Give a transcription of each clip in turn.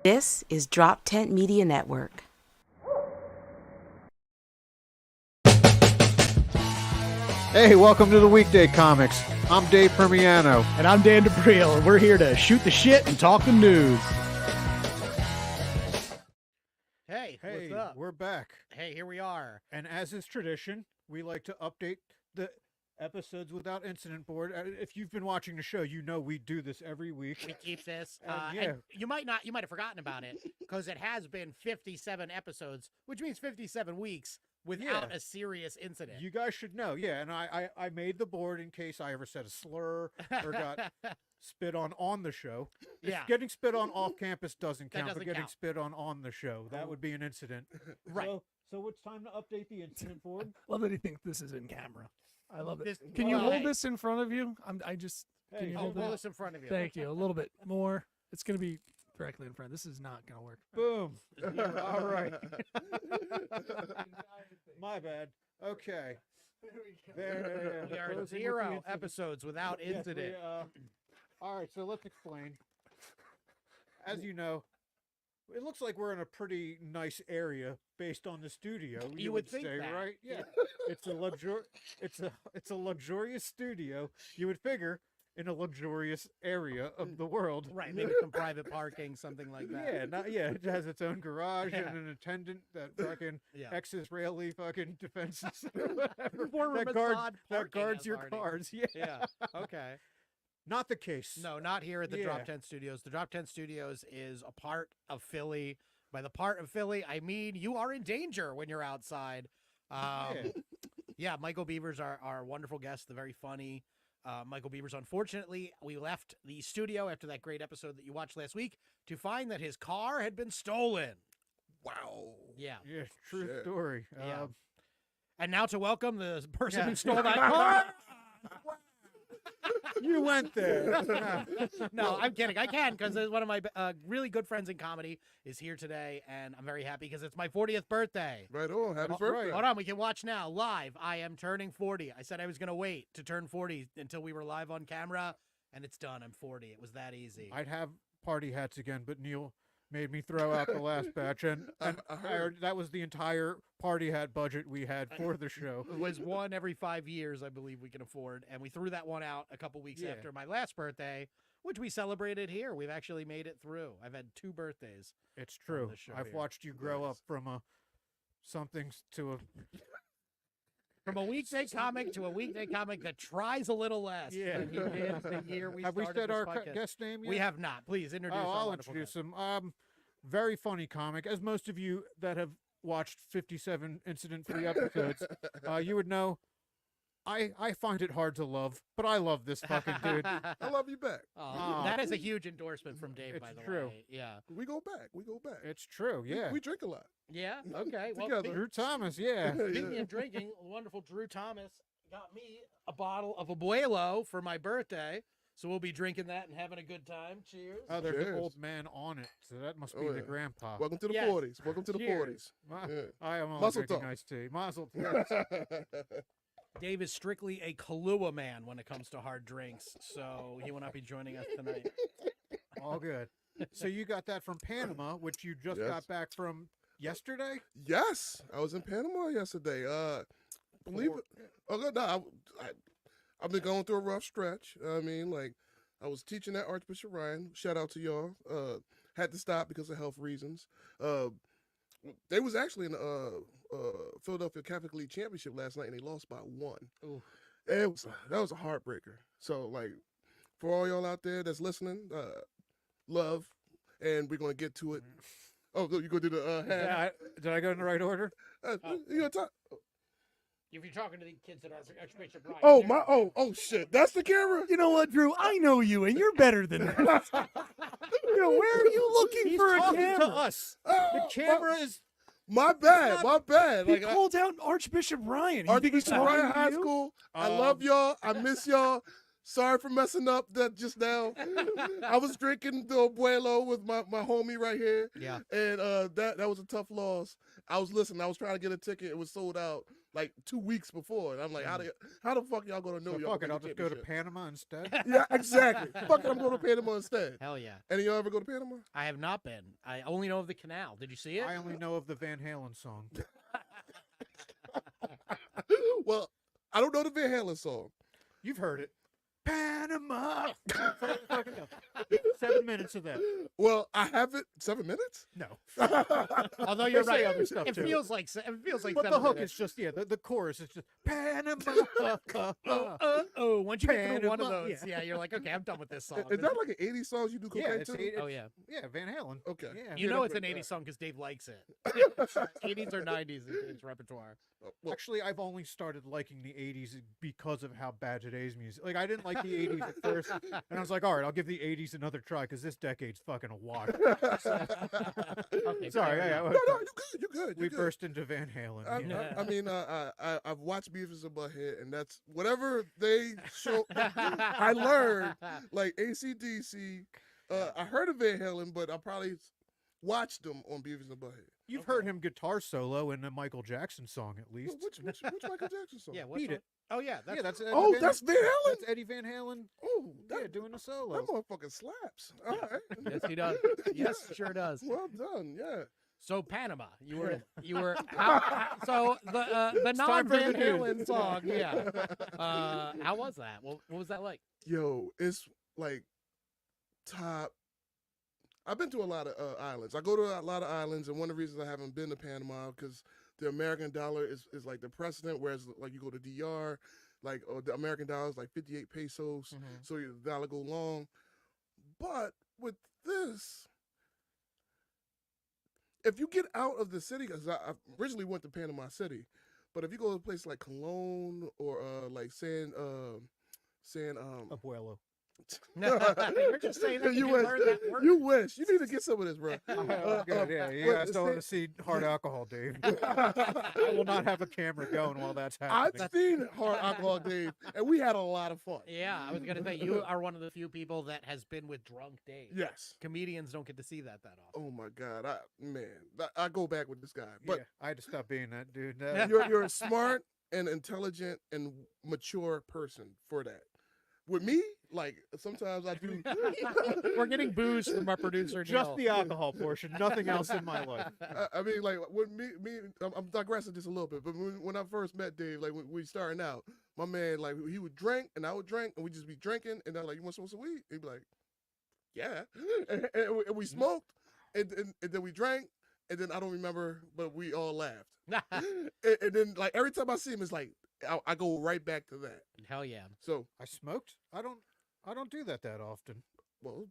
This is Drop Tent Media Network. Hey, welcome to the Weekday Comics. I'm Dave Primiano. And I'm Dan D'Aprile, and we're here to shoot the shit and talk the news. Hey, Hey, what's up? we're back. Hey, here we are. And as is tradition, we like to update the episodes without incident board. If you've been watching the show, you know we do this every week. We keep this. Yeah. And you might have forgotten about it because it has been 57 episodes, which means 57 weeks without a serious incident. You guys should know. Yeah, and I made the board in case I ever said a slur or got spit on the show. Yeah. Getting spit on off campus doesn't That count, doesn't but getting count. spit on the show, that would be an incident. Right. So it's time to update the incident board. Love that he thinks this is in camera. I love it. This- Can you well, hold hey. this in front of you? Can you hold Hold it? this in front of you. Thank you. A little bit more. It's going to be directly in front. This is not going to work. Boom. All right. My bad. Okay. There. We are Closing with the 0 incident. episodes without Yes, we, incident. all right, so let's explain. As you know, it looks like we're in a pretty nice area based on the studio. You would think say, that. right? Yeah. It's a luxurious studio. You would figure in a luxurious area of the world. Right, maybe some private parking, something like that. It has its own garage Yeah. and an attendant that fucking Yeah. ex-Israeli fucking defenses or whatever Former that guards, Mossad that parking guards your authority. cars. Yeah. Yeah. Okay. Not the case. No, not here at the Yeah. Drop 10 Studios. The Drop 10 Studios is a part of Philly. By the part of Philly, I mean you are in danger when you're outside. Yeah, Michael Beavers, our wonderful guest, the very funny Michael Beavers. Unfortunately, we left the studio after that great episode that you watched last week to find that his car had been stolen. Wow. Yeah. Yeah, true Shit. story. Yeah. And now to welcome the person Yeah. who stole that car. You went there. No, I'm kidding. I can because one of my really good friends in comedy is here today, and I'm very happy because it's my 40th birthday. Right on. Happy Oh, birthday. right. Hold on, we can watch now live. I am turning 40. I said I was going to wait to turn 40 until we were live on camera, and it's done. I'm 40. It was that easy. I'd have party hats again, but Neil made me throw out the last batch, and I I heard. heard that was the entire party hat budget we had for the show. It was one every 5 years, I believe we can afford, and we threw that one out a couple weeks Yeah. after my last birthday, which we celebrated here. We've actually made it through. I've had 2 birthdays. It's true. the show I've here. watched you grow up Nice. from a something to a From a weekday comic to a weekday comic that tries a little less Yeah. than he did the year we Have we started said this our podcast. guest name yet? We have not. Please introduce Oh, our I'll wonderful introduce guest. him. Very funny comic. As most of you that have watched 57 incident-free episodes, you would know. I find it hard to love, but I love this fucking dude. I love you back. Oh, that is a huge endorsement from Dave, by It's the true. way. Yeah. We go back. We go back. It's true. Yeah. We drink a lot. Yeah. Okay. Well, Together. Drew Thomas. Yeah. speaking of drinking, the wonderful Drew Thomas got me a bottle of Abuelo for my birthday. So we'll be drinking that and having a good time. Cheers. Oh, there's an Cheers. old man on it, so that must be Oh, the yeah. grandpa. Welcome to the Yes. 40s. Welcome to the Cheers. 40s. Yeah. I am only Mazel drinking tov. iced tea. Mazel tov. Dave is strictly a Kahlua man when it comes to hard drinks, so he will not be joining us tonight. All good. So you got that from Panama, which you just Yes. got back from yesterday? Yes, I was in Panama yesterday. Believe Poor- it. Oh, no, I've been going through a rough stretch. I mean, like, I was teaching at Archbishop Ryan. Shout out to y'all. Had to stop because of health reasons. They was actually in the Philadelphia Catholic League Championship last night, and they lost by 1. Ooh. That was a heartbreaker. So, like, for all y'all out there that's listening, love, and we're gonna get to it. Oh, you go do the hand. Yeah, did I go in the right order? You gonna talk? If you're talking to the kids at Archbishop Ryan. Oh my! Oh shit! That's the camera. You know what, Drew? I know you, and you're better than that. You know, where are you looking He's for a talking camera? to us. The Oh, camera is. My bad. not- My bad. He Like called out Archbishop Ryan. You think he's Archbishop Ryan talking High to you? School. I Um, love y'all. I miss y'all. Sorry for messing up that just now. I was drinking the Abuelo with my homie right here. Yeah. And that was a tough loss. I was listening. I was trying to get a ticket. It was sold out like 2 weeks before, and I'm like, how the fuck y'all gonna know So y'all? fuck it, gonna I'll win the just go to championship? Panama instead. Yeah, exactly. Fuck it, I'm going to Panama instead. Hell yeah. Any of y'all ever go to Panama? I have not been. I only know of the canal. Did you see it? I only know of the Van Halen song. Well, I don't know the Van Halen song. You've heard it. Panama. 7 minutes of that. Well, I haven't. 7 minutes? No. Although you're They say right, other stuff, it too. feels like But the 7 hook minutes. is just the chorus is just Panama. Once you get through one of Panama, those, yeah, you're like, okay, I'm done with this song. Is that like an 80s song you do Yeah, cocaine it's, to? it's Oh, yeah. yeah, Van Halen. Okay. Yeah, You hit know up it's an with 80s song because Dave likes it. 80s or 90s is his repertoire. Well, Actually, I've only started liking the 80s because of how bad today's music. Like, I didn't like the 80s at first, and I was like, all right, I'll give the 80s another try because this decade's fucking a wash. Okay, Sorry, fair yeah, enough. no, you good. we good. burst into Van Halen. Yeah. I mean, I've watched Beavis and Butthead, and that's whatever they show. I learned like AC/DC. I heard of Van Halen, but I probably watched them on Beavis and Butthead. You've heard him guitar solo in a Michael Jackson song, at least. Which Michael Jackson song? Yeah, what's Beat on- it. Oh, yeah. That's, Yeah, that's Eddie Oh, Van, that's Van Halen. that's Eddie Van Halen. Oh, Yeah, that, doing a that solo. motherfucking slaps. All right. Yes, he does. Yes, sure does. Well done. Yeah. So Panama, you were so the non time for Van the news. Halen song, yeah. How was that? What was that like? Yo, it's like top. I've been to a lot of islands. I go to a lot of islands, and one of the reasons I haven't been to Panama because the American dollar is like the precedent, whereas like you go to DR, like the American dollar is like 58 pesos, so the dollar go long. But with this, if you get out of the city, because I originally went to Panama City, but if you go to a place like Cologne or like San Abuelo. You're just saying that you you wish. learned that word. You wish. You need to get some of this, bro. Good, yeah, you but guys don't want to see hard alcohol, Dave. I will not have a camera going while that's happening. I've seen Hard Alcohol Dave, and we had a lot of fun. Yeah, I was gonna say you are one of the few people that has been with drunk Dave. Yes. Comedians don't get to see that often. Oh my God, I go back with this guy, but Yeah, I had to stop being that dude. you're a smart and intelligent and mature person for that. With me, like sometimes I do. We're getting booze from our producer. Just Neil. the alcohol portion, nothing else in my life. I mean, like with me, I'm digressing just a little bit, but when I first met Dave, like when we starting out, my man, like he would drink and I would drink, and we just be drinking, and I'm like, you want some weed? He'd be like, yeah, and we smoked, and then we drank, and then I don't remember, but we all laughed, and then like every time I see him, it's like I go right back to that. Hell yeah. So, I smoked. I don't do that often. well,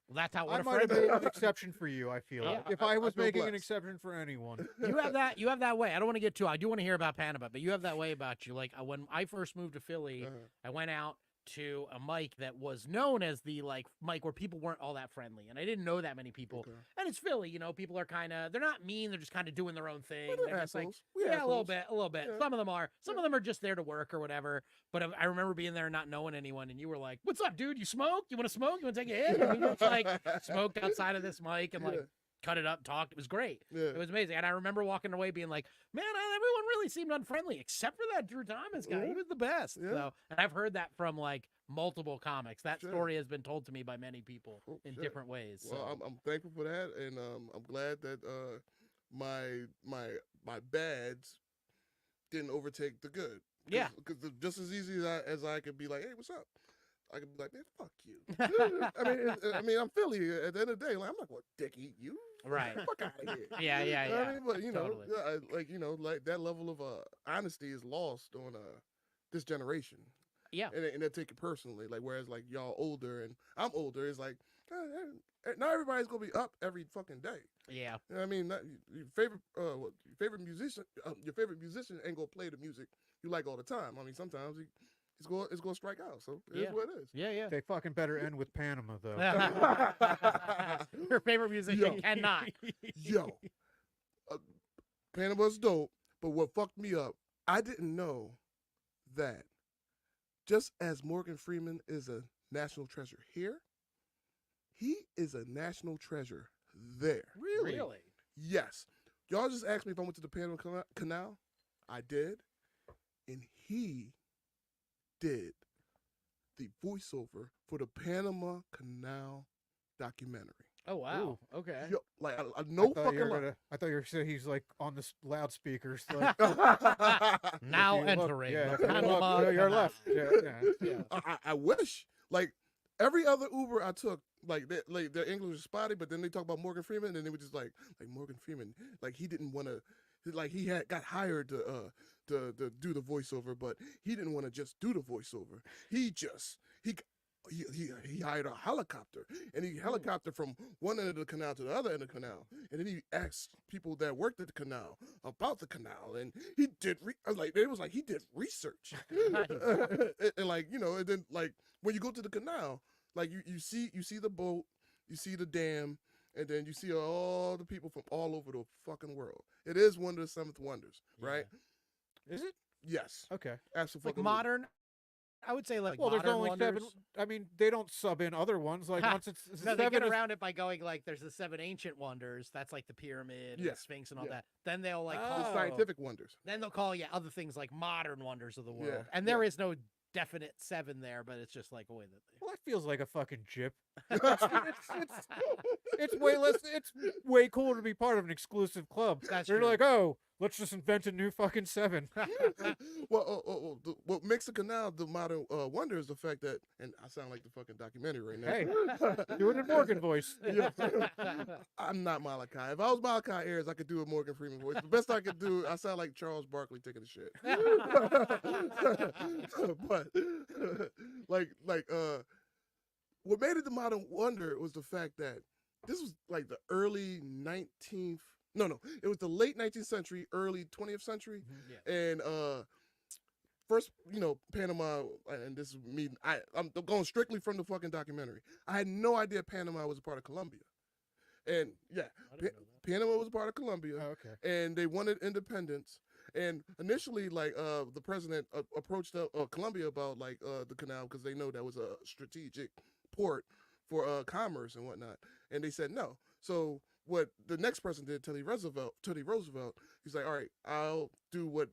Well, that's how I what a might have friend. made an exception for you. I feel Yeah. if I was feel making an blessed. exception for anyone. You have that way. I don't want to get too. I do want to hear about Panama, but you have that way about you. Like when I first moved to Philly, I went out to a mic that was known as the like mic where people weren't all that friendly, and I didn't know that many people. Okay. And it's Philly, you know, people are kind of they're not mean, they're just kind of doing their own thing. Well, they're They're just like assholes. We yeah, a little assholes. bit. Yeah. Some of them are. Some of them are just there to work or whatever. But I remember being there and not knowing anyone, and you were like, "What's up, dude? You smoke? You want to smoke? You want to take a hit?" And we just like smoked outside of this mic and like Yeah. cut it up, talked. It was great. Yeah. It was amazing. And I remember walking away being like, man, everyone really seemed unfriendly except for that Drew Thomas guy. He Yeah. was the best. Yeah. So, and I've heard that from like multiple comics. That Sure. story has been told to me by many people Oh, in shit. different ways. So. Well, I'm thankful for that, and I'm glad that my bads didn't overtake the good. Yeah. because just as easy as I could be like, hey, what's up? I could be like, man, fuck you. I mean, I'm Philly. At the end of the day, like, I'm not going to dick eat you. Right. Fuck out of here. Yeah, yeah, You know what yeah. I mean? But you know, Totally. like that level of honesty is lost on this generation. Yeah. And they take it personally. Like whereas like y'all older and I'm older, it's like not everybody's gonna be up every fucking day. Yeah. You know what I mean, your favorite musician ain't gonna play the music you like all the time. I mean, sometimes it's gonna strike out. So it is Yeah. what it is. Yeah, yeah. They fucking better end with Panama though. Your favorite musician Yo. cannot. Yo, Panama's dope, but what fucked me up, I didn't know that just as Morgan Freeman is a national treasure here, he is a national treasure there. Really? Yes. Y'all just asked me if I went to the Panama Canal. I did. and he did the voiceover for the Panama Canal documentary. Oh wow. Okay. Yo, like no I thought you fucking were lie. I thought you were saying he's like on the loudspeakers. Like, Now if you look- entering yeah, the if you look Panama to your Canal. left. Yeah. I wish. Like every other Uber I took, like their English was spotty, but then they talk about Morgan Freeman, and they were just like Morgan Freeman, like he didn't want to, like he got hired to do the voiceover, but he didn't want to just do the voiceover. He hired a helicopter, and he helicoptered from one end of the canal to the other end of the canal, and then he asked people that worked at the canal about the canal, and he did. It was like he did research, and like and then like when you go to the canal, like you see the boat, you see the dam, and then you see all the people from all over the fucking world. It is one of the seventh wonders, right? Is it? Yes, Okay. absolutely. Like modern. I would say like Well, there's modern only wonders. 7. I mean, they don't sub in other ones. Like once it's No, they 7 get is- around it by going like there's the 7 ancient wonders. That's like the pyramid, and Yeah, the Sphinx, and all yeah. that. Then they'll like Oh. call, The scientific wonders. then they'll call other things like modern wonders of the world. Yeah, And there is no definite 7 there, but it's just like a way that they. Well, that feels like a fucking jip. It's way less. It's way cooler to be part of an exclusive club. That's They're true. like, oh, let's just invent a new fucking 7. What makes the canal the modern wonder is the fact that, and I sound like the fucking documentary right now. Hey, do it in Morgan voice. Yeah. I'm not Malachi. If I was Malachi Ayers, I could do a Morgan Freeman voice. The best I could do, I sound like Charles Barkley taking a shit. But what made it the modern wonder was the fact that this was like the early 19th. No, it was the late 19th century, early 20th century, and first, Panama, and this is me. I'm going strictly from the fucking documentary. I had no idea Panama was a part of Colombia, and yeah, Panama was a part of Colombia, Oh, okay. and they wanted independence. And initially, the president approached Colombia about the canal because they know that was a strategic port for commerce and whatnot, and they said no. So what the next person did, Teddy Roosevelt, he's like, all right, I'll do what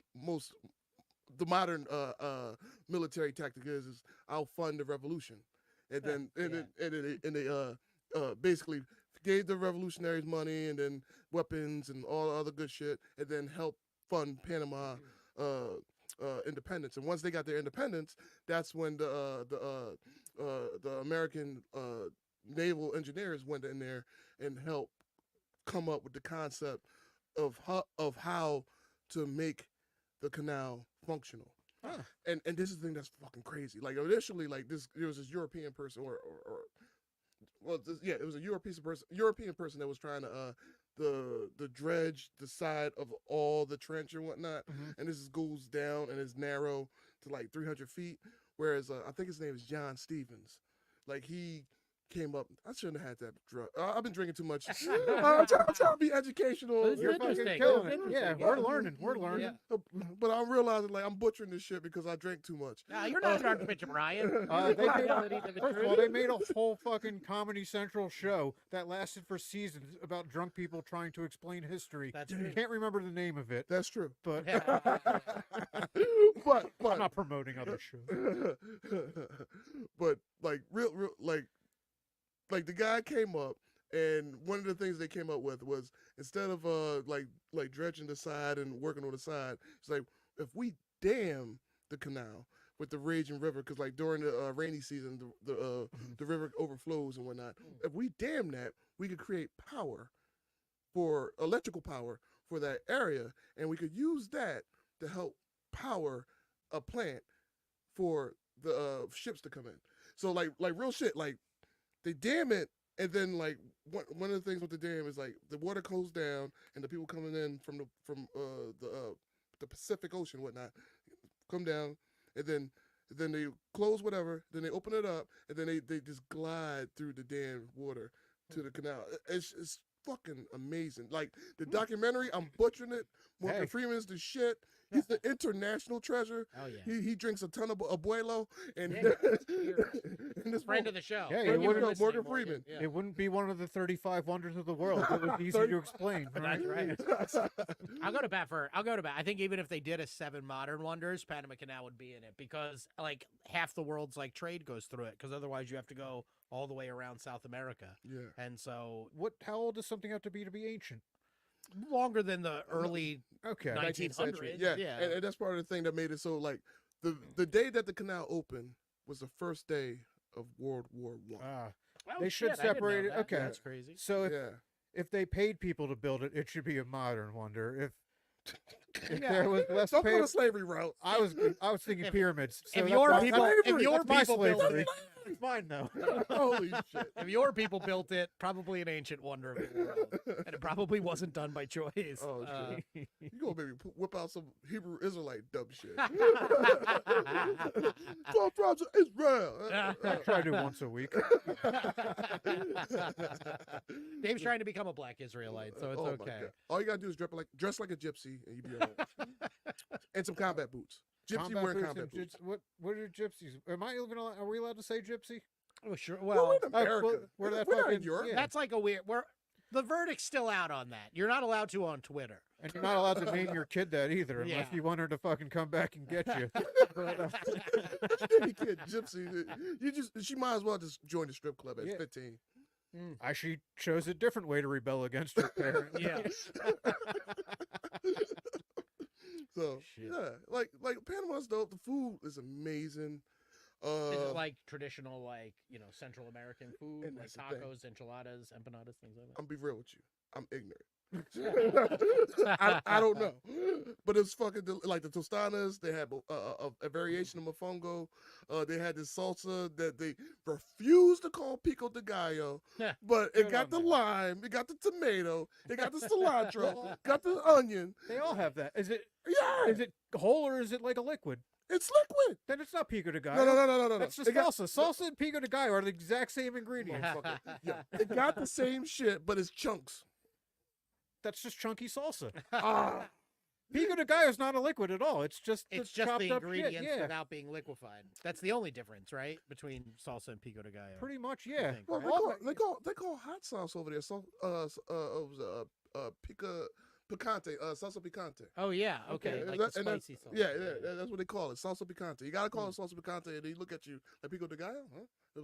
the modern military tactic is I'll fund the revolution, and then they basically gave the revolutionaries money and then weapons and all the other good shit, and then helped fund Panama independence. And once they got their independence, that's when the American naval engineers went in there and helped come up with the concept of how to make the canal functional. Huh. And this is the thing that's fucking crazy. Like initially, there was this European person, it was a European person that was trying to the dredge the side of all the trench and whatnot, and this goes down and is narrow to like 300 feet. Whereas I think his name is John Stevens. Like he came up. I shouldn't have had that drug. I've been drinking too much. I'm trying to be educational. But it's You're fucking interesting. killing It's it. Yeah, interesting. we're learning. We're learning. But I'm realizing I'm butchering this shit because I drank too much. Nah, you're not trying to bitch, Brian. They made, first of all, they made a whole fucking Comedy Central show that lasted for seasons about drunk people trying to explain history. That's You true. can't remember the name of it, That's true. but but I'm not promoting other shows. but like the guy came up, and one of the things they came up with was instead of like dredging the side and working on the side, it's like if we dam the canal with the raging river, because like during the rainy season the river overflows and whatnot. If we dam that, we could create electrical power for that area, and we could use that to help power a plant for the ships to come in. So like real shit, like they dam it, and then like one of the things with the dam is like the water goes down, and the people coming in from the Pacific Ocean and whatnot come down, and then they close whatever, then they open it up, and then they just glide through the damn water to the canal. It's fucking amazing. Like the documentary, I'm butchering it. Morgan Hey. Freeman's the shit. He's the international treasure. Oh yeah. He drinks a ton of abuelo, and, Yeah, and this Friend of the show. Yeah, Friend you of the wouldn't- show, Morgan Freeman. Yeah. It wouldn't be one of the 35 wonders of the world. It was easy to explain. Right? That's right. I'll go to bat. I think even if they did a 7 modern wonders, Panama Canal would be in it because like half the world's like trade goes through it. Because otherwise you have to go all the way around South America. Yeah. And so How old does something have to be ancient? longer than the early Okay. 19th 1900s. century. Yeah. And that's part of the thing that made it so like the day that the canal opened was the first day of World War One. Ah, Oh, They should shit, I didn't know separate it. that. Okay. That's crazy. so Yeah. if they paid people to build it, it should be a modern wonder. If Yeah. there was less Don't go paid, the slavery route. I was thinking If- pyramids. So If that's your my- people, if your that's my people built slavery. it, It's mine though. Holy shit. if your people built it, probably an ancient wonder of the world, and it probably wasn't done by choice. Oh, shit. You gonna maybe whip out some Hebrew Israelite dumb shit. 12 tribes of Israel. I try to do once a week. Dave's trying to become a black Israelite, so it's Oh, my okay. God. All you gotta do is dress like a gypsy, and you be all right. And some combat boots. Gypsy Combat wearing boots combat and boots. What are gypsies? Are we allowed to say gypsy? Oh, sure. Well, Well, we're in America. where that We're not in fucking- Europe. yeah. that's like a weird. The verdict's still out on that. You're not allowed to on Twitter. And you're not allowed to name your kid that either, unless Yeah. you want her to fucking come back and get you. Any kid, gypsy. She might as well just join the strip club at Yeah. 15. She chose a different way to rebel against her parents. Yeah. So Shit. yeah, like Panama's dope. The food is amazing. Is it like traditional, like Central American food, And like that's the thing. tacos, enchiladas, empanadas, things like that? I'm be real with you. I'm ignorant. I don't know, but it's fucking like the tostadas. They had a variation of mofongo. They had this salsa that they refused to call pico de gallo, but it Good got on the them. lime, it got the tomato, it got the cilantro, got the onion. They all have that. Is it Yeah, whole or is it like a liquid? it's liquid. Then it's not pico de gallo. No. That's just It got- salsa. Salsa and pico de gallo are the exact same ingredients. Motherfucker. Yeah, it got the same shit, but it's chunks. That's just chunky salsa. Ah, Pico de gallo is not a liquid at all. It's just It's just chopped the up shit, ingredients yeah. without being liquefied. That's the only difference, right, between salsa and pico de gallo. Pretty much, I yeah. think, well, right? they call hot sauce over there. Picante, salsa picante. Oh yeah, okay, Yeah, like that- the and that's- spicy sauce. Yeah, that's what they call it, salsa picante. You gotta call it salsa picante, and they look at you like pico de gallo, huh?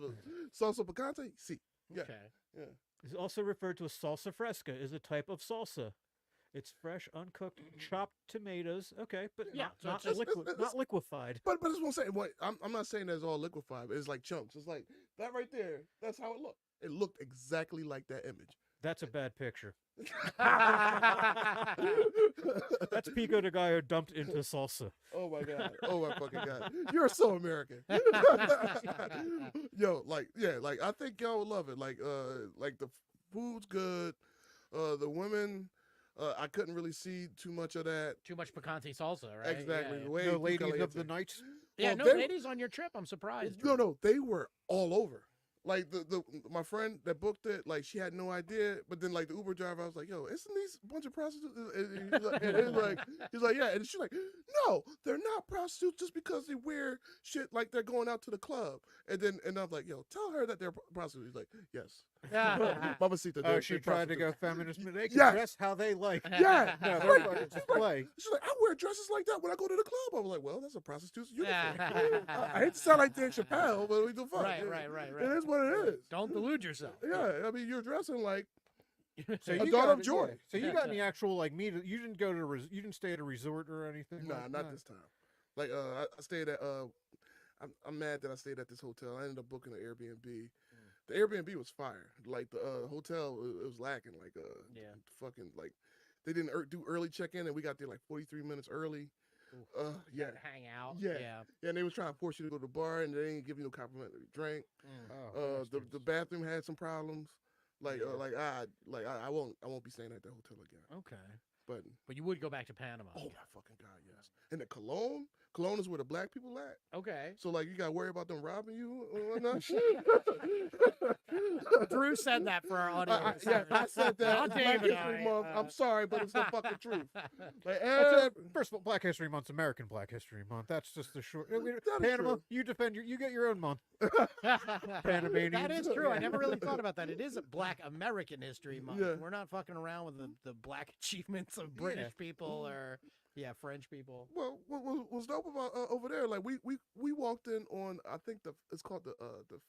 Salsa picante, see. Yeah, Okay. yeah. It's also referred to as salsa fresca, is a type of salsa. It's fresh, uncooked, chopped tomatoes. Okay, but Yeah, not, so not, it's just- liquid, not liquefied. But that's what I'm saying. What I'm not saying that it's all liquefied. But it's like chunks. It's like that right there. That's how it looked. It looked exactly like that image. That's a bad picture. That's pico de gallo dumped into salsa. Oh my god. Oh my fucking god. You're so American. Yo, like I think y'all would love it. Like the food's good. The women, I couldn't really see too much of that. Too much picante salsa, right? Exactly. Yeah, The way No too ladies of caliente. the night. yeah. Well, No they- ladies on your trip. I'm surprised. No, they were all over. Like my friend that booked it, like she had no idea. But then like the Uber driver, I was like, "Yo, isn't these a bunch of prostitutes?" And he's like, "Yeah," and she's like, "No, they're not prostitutes just because they wear shit like they're going out to the club." And I'm like, "Yo, tell her that they're prostitutes." He's like, "Yes." Mamacita. Oh, they're she tried to prostitutes. go feminist. They can Yes. dress how they like. Yeah. No, they're fucking display. She's like, "I wear dresses like that when I go to the club." I was like, "Well, that's a prostitute's uniform." I hate to sound like Dave Chappelle, but we do fuck. Right. It is what it is. Don't delude yourself. Yeah, I mean, you're dressing like So a you daughter got of joy. yeah. So you got any actual like meet? You didn't go to you didn't stay at a resort or anything? Nah, like not that? this time. Like, I stayed at. I'm mad that I stayed at this hotel. I ended up booking an Airbnb. The Airbnb was fire. Like the hotel, it was lacking. Like Yeah. fucking like they didn't do early check in, and we got there like 43 minutes early. Yeah, Hang out. Yeah. Yeah. yeah, and they was trying to force you to go to the bar, and they didn't give you no complimentary drink. Oh, The bastards. bathroom had some problems. Like Yeah. I won't be staying at that hotel again. Okay. But But you would go back to Panama. oh my fucking god, yes. And the cologne Cologne is where the black people at. Okay. So like you got to worry about them robbing you or whatnot. Drew said that for our audience. Yeah, I said that. Not It's Black Dave and History I, Month. I'm sorry, but it's the fucking truth. Like, First of all, Black History Month's American Black History Month. That's just the short. Panama, true. you get your own month. Panamanians. That is true. I Yeah. never really thought about that. It is a Black American History Month. Yeah. We're not fucking around with the black achievements of British people or French people. Well, what was dope about over there? Like we walked in on I think it's called the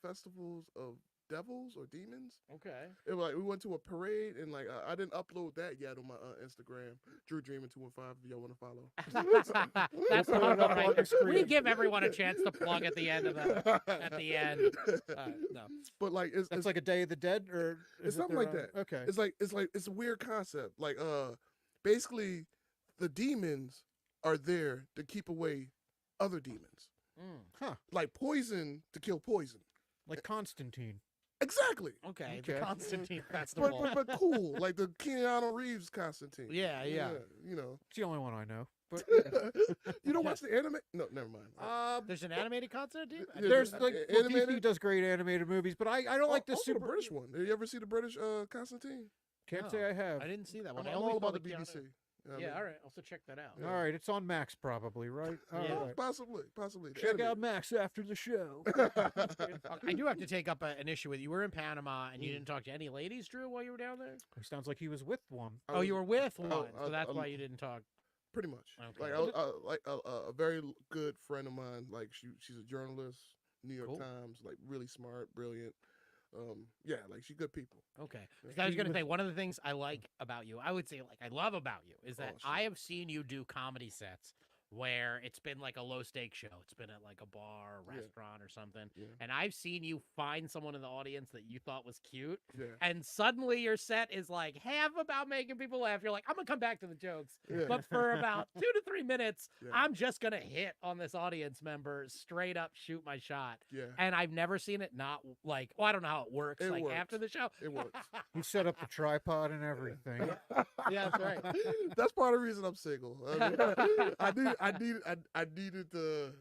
Festivals of Devils or Demons. Okay. It was like we went to a parade and like I didn't upload that yet on my Instagram. Drew Dreamin 215 if y'all want to follow. That's the Put one it up right on there. the screen. We give everyone a chance to plug at the end of at the end. No. But like That's like a Day of the Dead, or it's is it something their like own? that. Okay. It's a weird concept. Like basically the demons are there to keep away other demons. Huh. Like poison to kill poison. Like Constantine. Exactly. Okay. Okay. The Constantine Festival. But cool. Like the Keanu Reeves Constantine. Yeah. You know. It's the only one I know. But You don't watch the anime? No, never mind. There's an animated Constantine? Yeah, there's the- like animated- DC does great animated movies, but I don't like the Also super the British one. Did you ever see the British Constantine? Can't No, say I have. I didn't see that one. I'm I only all saw about the Keanu- BBC. You know what I Yeah, mean? all right. I'll have to check that out. Yeah. All right, it's on Max probably, right? All Yeah. right. Possibly. The Check out animated. Max after the show. I do have to take up an issue with you. Were in Panama and you didn't talk to any ladies, Drew, while you were down there? He sounds like he was with one. I Oh, was- you were with one, I- so that's I'm- why you didn't talk. Pretty much. Okay. Like a very good friend of mine. Like she's a journalist, New York Cool. Times. Like really smart, brilliant. Yeah, like she's good people. Okay. 'Cause Yeah. I was going to say, one of the things I like about you, I would say, like, I love about you, is that shit. I have seen you do comedy sets where it's been like a low stake show. It's been at like a bar, or Yeah. restaurant, or something. Yeah. And I've seen you find someone in the audience that you thought was cute. Yeah. And suddenly your set is like half about making people laugh. You're like, I'm going to come back to the jokes. Yeah. But for about 2 to 3 minutes, Yeah. I'm just going to hit on this audience member, straight up shoot my shot. Yeah. And I've never seen it not like, well, I don't know how it works. It like works. after the show. It works. He set up the tripod and everything. Yeah, that's right. That's part of the reason I'm single. I mean, I needed to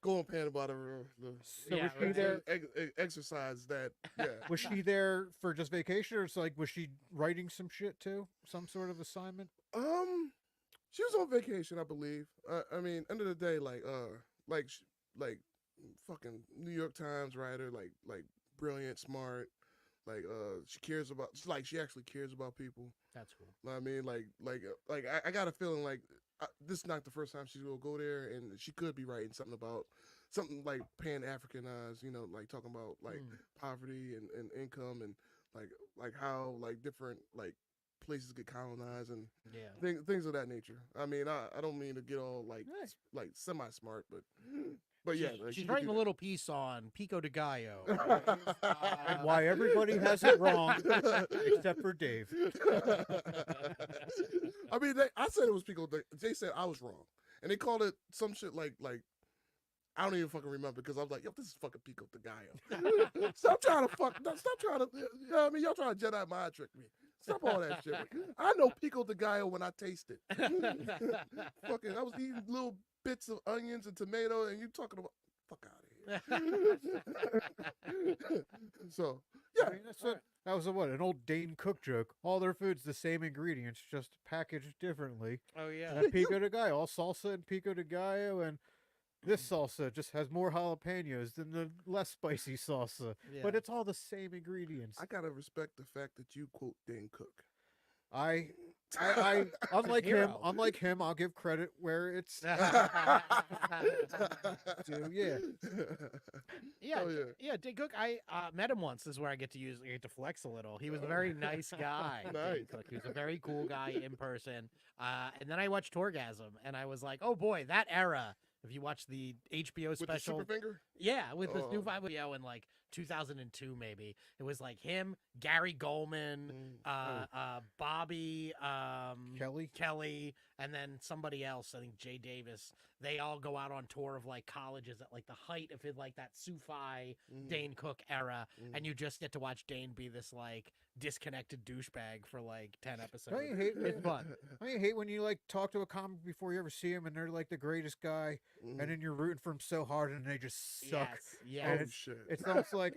go on Panama to So Yeah, was she right. there? exercise that. Yeah. Was she there for just vacation, or it's like was she writing some shit too? Some sort of assignment? She was on vacation, I believe. I mean, end of the day, like fucking New York Times writer, like brilliant, smart. Like she cares about. She actually cares about people. That's cool. Know what I mean, like I got a feeling like this is not the first time she's gonna go there, and she could be writing something like Pan Africanized, you know, like talking about like poverty and income and like how like different like places get colonized and Yeah. things of that nature. I mean, I don't mean to get all like like semi smart, but yeah, like, She's she writing could a do little piece on Pico de Gallo. And why everybody has it wrong except for Dave. I mean, I said it was Pico. They said I was wrong, and they called it some shit like I don't even fucking remember because I was like, yo, this is fucking Pico de Gallo. Stop trying to stop trying to, you know what I mean? Y'all trying to Jedi mind trick me. Stop all that shit. I know Pico de Gallo when I taste it. Fucking, I was eating little bits of onions and tomato, and you talking about, fuck out of here. So, yeah. I mean, that was an old Dane cook joke. All their food's the same ingredients, just packaged differently. Oh yeah. And pico de gallo, all salsa and pico de gallo, and this salsa just has more jalapenos than the less spicy salsa. But it's all the same ingredients. I gotta respect the fact that you quote Dane Cook. I unlike Hero. him, I'll give credit where it's due. Yeah. Yeah, Oh, yeah. yeah. Dane Cook, I met him once. This is where I get to flex a little. He was a very nice guy. Dane Nice. Cook. He was a very cool guy in person. And then I watched Torgasm, and I was like, oh boy, that era. If you watch the HBO With the special, super finger? Yeah, with this new Oh. video in like 2002, maybe. It was like him, Gary Goldman, Bobby, Kelly, and then somebody else, I think Jay Davis. They all go out on tour of like colleges at like the height of like that Sufi Dane Cook era, and you just get to watch Dane be this like disconnected douchebag for like 10 episodes. Don't you hate It's fun. Don't you hate when you like talk to a comic before you ever see him and they're like the greatest guy, and then you're rooting for him so hard and they just suck. Yes, And Oh, it's, shit. it's almost like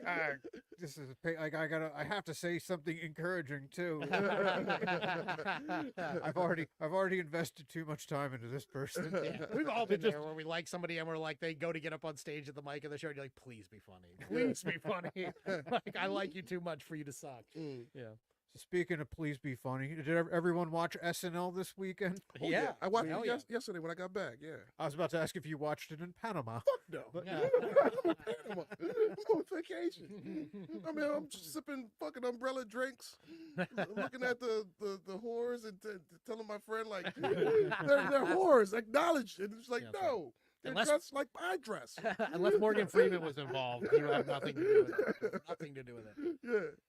this is like I have to say something encouraging too. I've already invested too much time into this person. Yeah, we've all been there where we like somebody and we're like, they go to get up on stage at the mic of the show and you're like, please be funny. Please be funny. Like, I like you too much for you to suck. Yeah. So speaking of please be funny, did everyone watch SNL this weekekend? Oh, Yeah. I watched Hell it yeah. yesterday when I got back. Yeah. I was about to ask if you watched it in Panama. Fuck no. But- Yeah. I'm on vacation. I mean, I'm just sipping fucking umbrella drinks, looking at the whores and telling my friend like they're whores. Acknowledge it. It's like Yeah, no, they're Unless- dressed like I dress. Unless Morgan Freeman was involved, you have nothing to do with it. Nothing to do with it.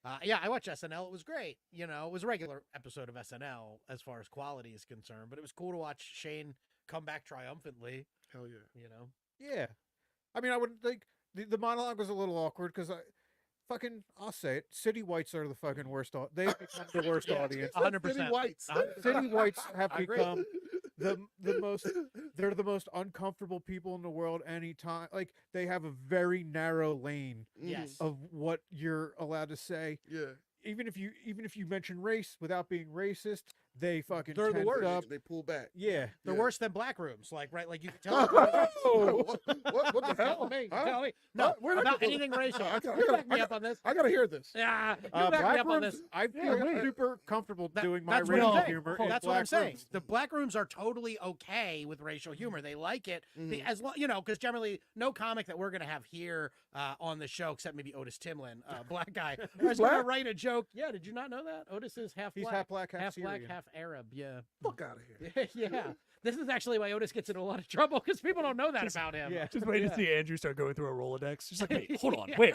Yeah. Yeah, I watched SNL. It was great. You know, it was a regular episode of SNL as far as quality is concerned, but it was cool to watch Shane come back triumphantly. Hell yeah. You know, Yeah, I mean, I would like the monologue was a little awkward because I'll say it. City whites are the fucking worst. They've become the worst audience. 100%. City whites. City whites have I agree. become the most. They're the most uncomfortable people in the world. Anytime, like they have a very narrow lane Yes. of what you're allowed to say. Yeah. Even if you mention race without being racist, they fucking They're the tense worst. up. They pull back. Yeah. They're Yeah. worse than black rooms. Like, right? Like you can tell. what the hell? Tell me. Huh? Tell me. No, Where'd I about go? anything racial. I gotta- You I back me gotta- up on this. I gotta hear this. Yeah, you back me Black up on rooms, this. I feel super comfortable doing my That's what racial I'm saying. humor. Oh, in that's what I'm black saying. rooms. The black rooms are totally okay with racial humor. They like it as well, you know, because generally no comic that we're gonna have here on the show, except maybe Otis Timlin, black guy, is gonna black? write a joke. Yeah, did you not know that? Otis is half He's black, half black, half Syrian. half Arab. Yeah, Fuck out of here. yeah. This is actually why Otis gets into a lot of trouble because people don't know that about him. Yeah. Just wait to see Andrew start going through a Rolodex. Just like, wait, hold on, Yeah. wait.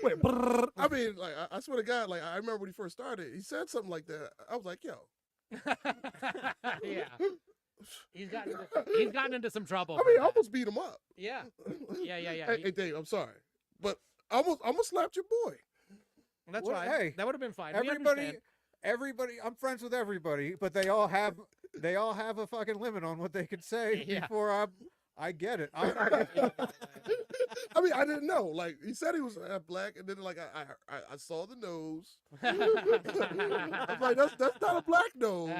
Wait, brrr. I mean, like, I swear to God, like, I remember when he first started, he said something like that. I was like, yo. Yeah. He's gotten into some trouble. I for mean, I that. almost beat him up. Yeah. Yeah. Hey, Dave, I'm sorry, but I almost slapped your boy. That's Well, fine. hey, That would have been fine. We Everybody, understand. I'm friends with everybody, but they all have a fucking limit on what they can say Yeah. before I get it. I mean, I didn't know. Like, he said he was half black, and then like I saw the nose. I'm like, that's not a black nose.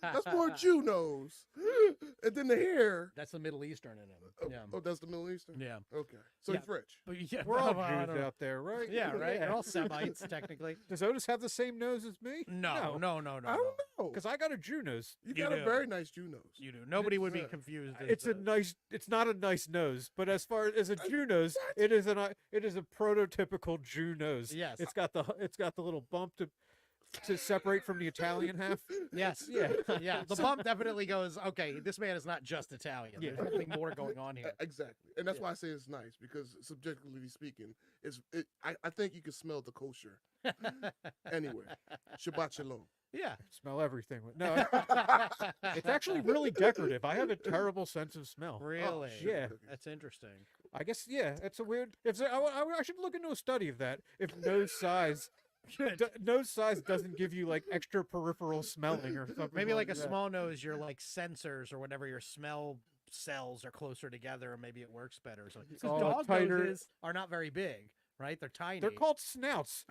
That's more Jew nose. And then the hair. That's the Middle Eastern in him. Yeah. Oh, that's the Middle Eastern. Yeah. Okay, so Yeah. he's rich. But yeah, We're all well, I Jews don't know. out there, right? Yeah, right. They're all Semites, technically. Does Otis have the same nose as me? No. I don't know. Because I got a Jew nose. You You got a do. very nice Jew nose. You do. Nobody would be Yeah. confused. as, It's not a nice nose, but as far as a Jew nose, it is a prototypical Jew nose. Yes. It's got the little bump to separate from the Italian half. Yes. Yeah. Yeah. The bump definitely goes, okay, this man is not just Italian. Yeah. There's something more going on here. Exactly, and that's Yeah. why I say it's nice because subjectively speaking, I think you can smell the kosher anywhere. Shabbat shalom. Yeah. Smell everything. No, it's actually really decorative. I have a terrible sense of smell. Really? shit. Yeah. That's interesting. I guess, yeah, it's a weird. I should look into a study of that. If nose size doesn't give you like extra peripheral smelling or something. Maybe like a that. small nose, your like sensors or whatever, your smell cells are closer together, and maybe it works better. So because all dog tighter. noses are not very big, right? They're tiny. They're called snouts.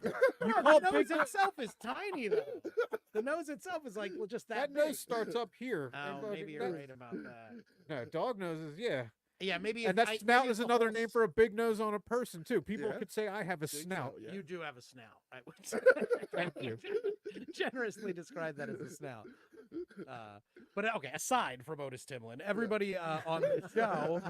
No, call the nose big- itself is tiny though. The nose itself is like just that. That big. nose starts up here. Oh, And maybe fucking- you're that- right about that. No, dog noses, yeah. Yeah, maybe. And if that I- snout maybe is if the another whole name for a big nose on a person too. People Yeah. could say I have a Big snout. yeah. You do have a snout. I would say. Thank you. Generously describe that as a snout. But okay, aside from Otis Timlin, everybody on the show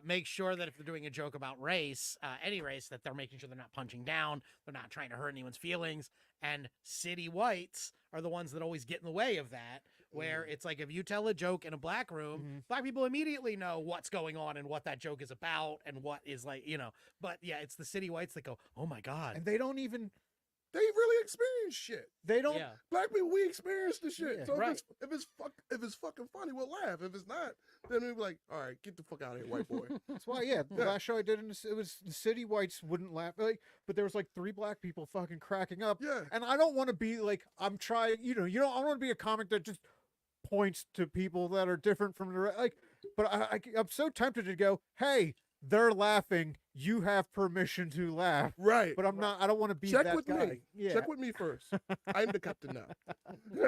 make sure that if they're doing a joke about race, any race, that they're making sure they're not punching down, they're not trying to hurt anyone's feelings. And city whites are the ones that always get in the way of that where it's like if you tell a joke in a black room, black people immediately know what's going on and what that joke is about and what is like, but yeah, it's the city whites that go, oh my God. And they don't even, They really experience shit. they don't, Yeah. Black people, we experience the shit. Yeah, so right. if it's fucking funny, we'll laugh. If it's not, then we'll be like, all right, get the fuck out of here, white boy. that's why, the Yeah. last show I did, it was the city whites wouldn't laugh, like, but there was like 3 black people fucking cracking up. Yeah. And I don't want to be like, I'm trying, I don't want to be a comic that just points to people that are different from the like, but I'm so tempted to go, hey, they're laughing, you have permission to laugh. Right. But I'm not, I don't want to be Check that with guy. me. Yeah. Check with me first. I'm the captain now.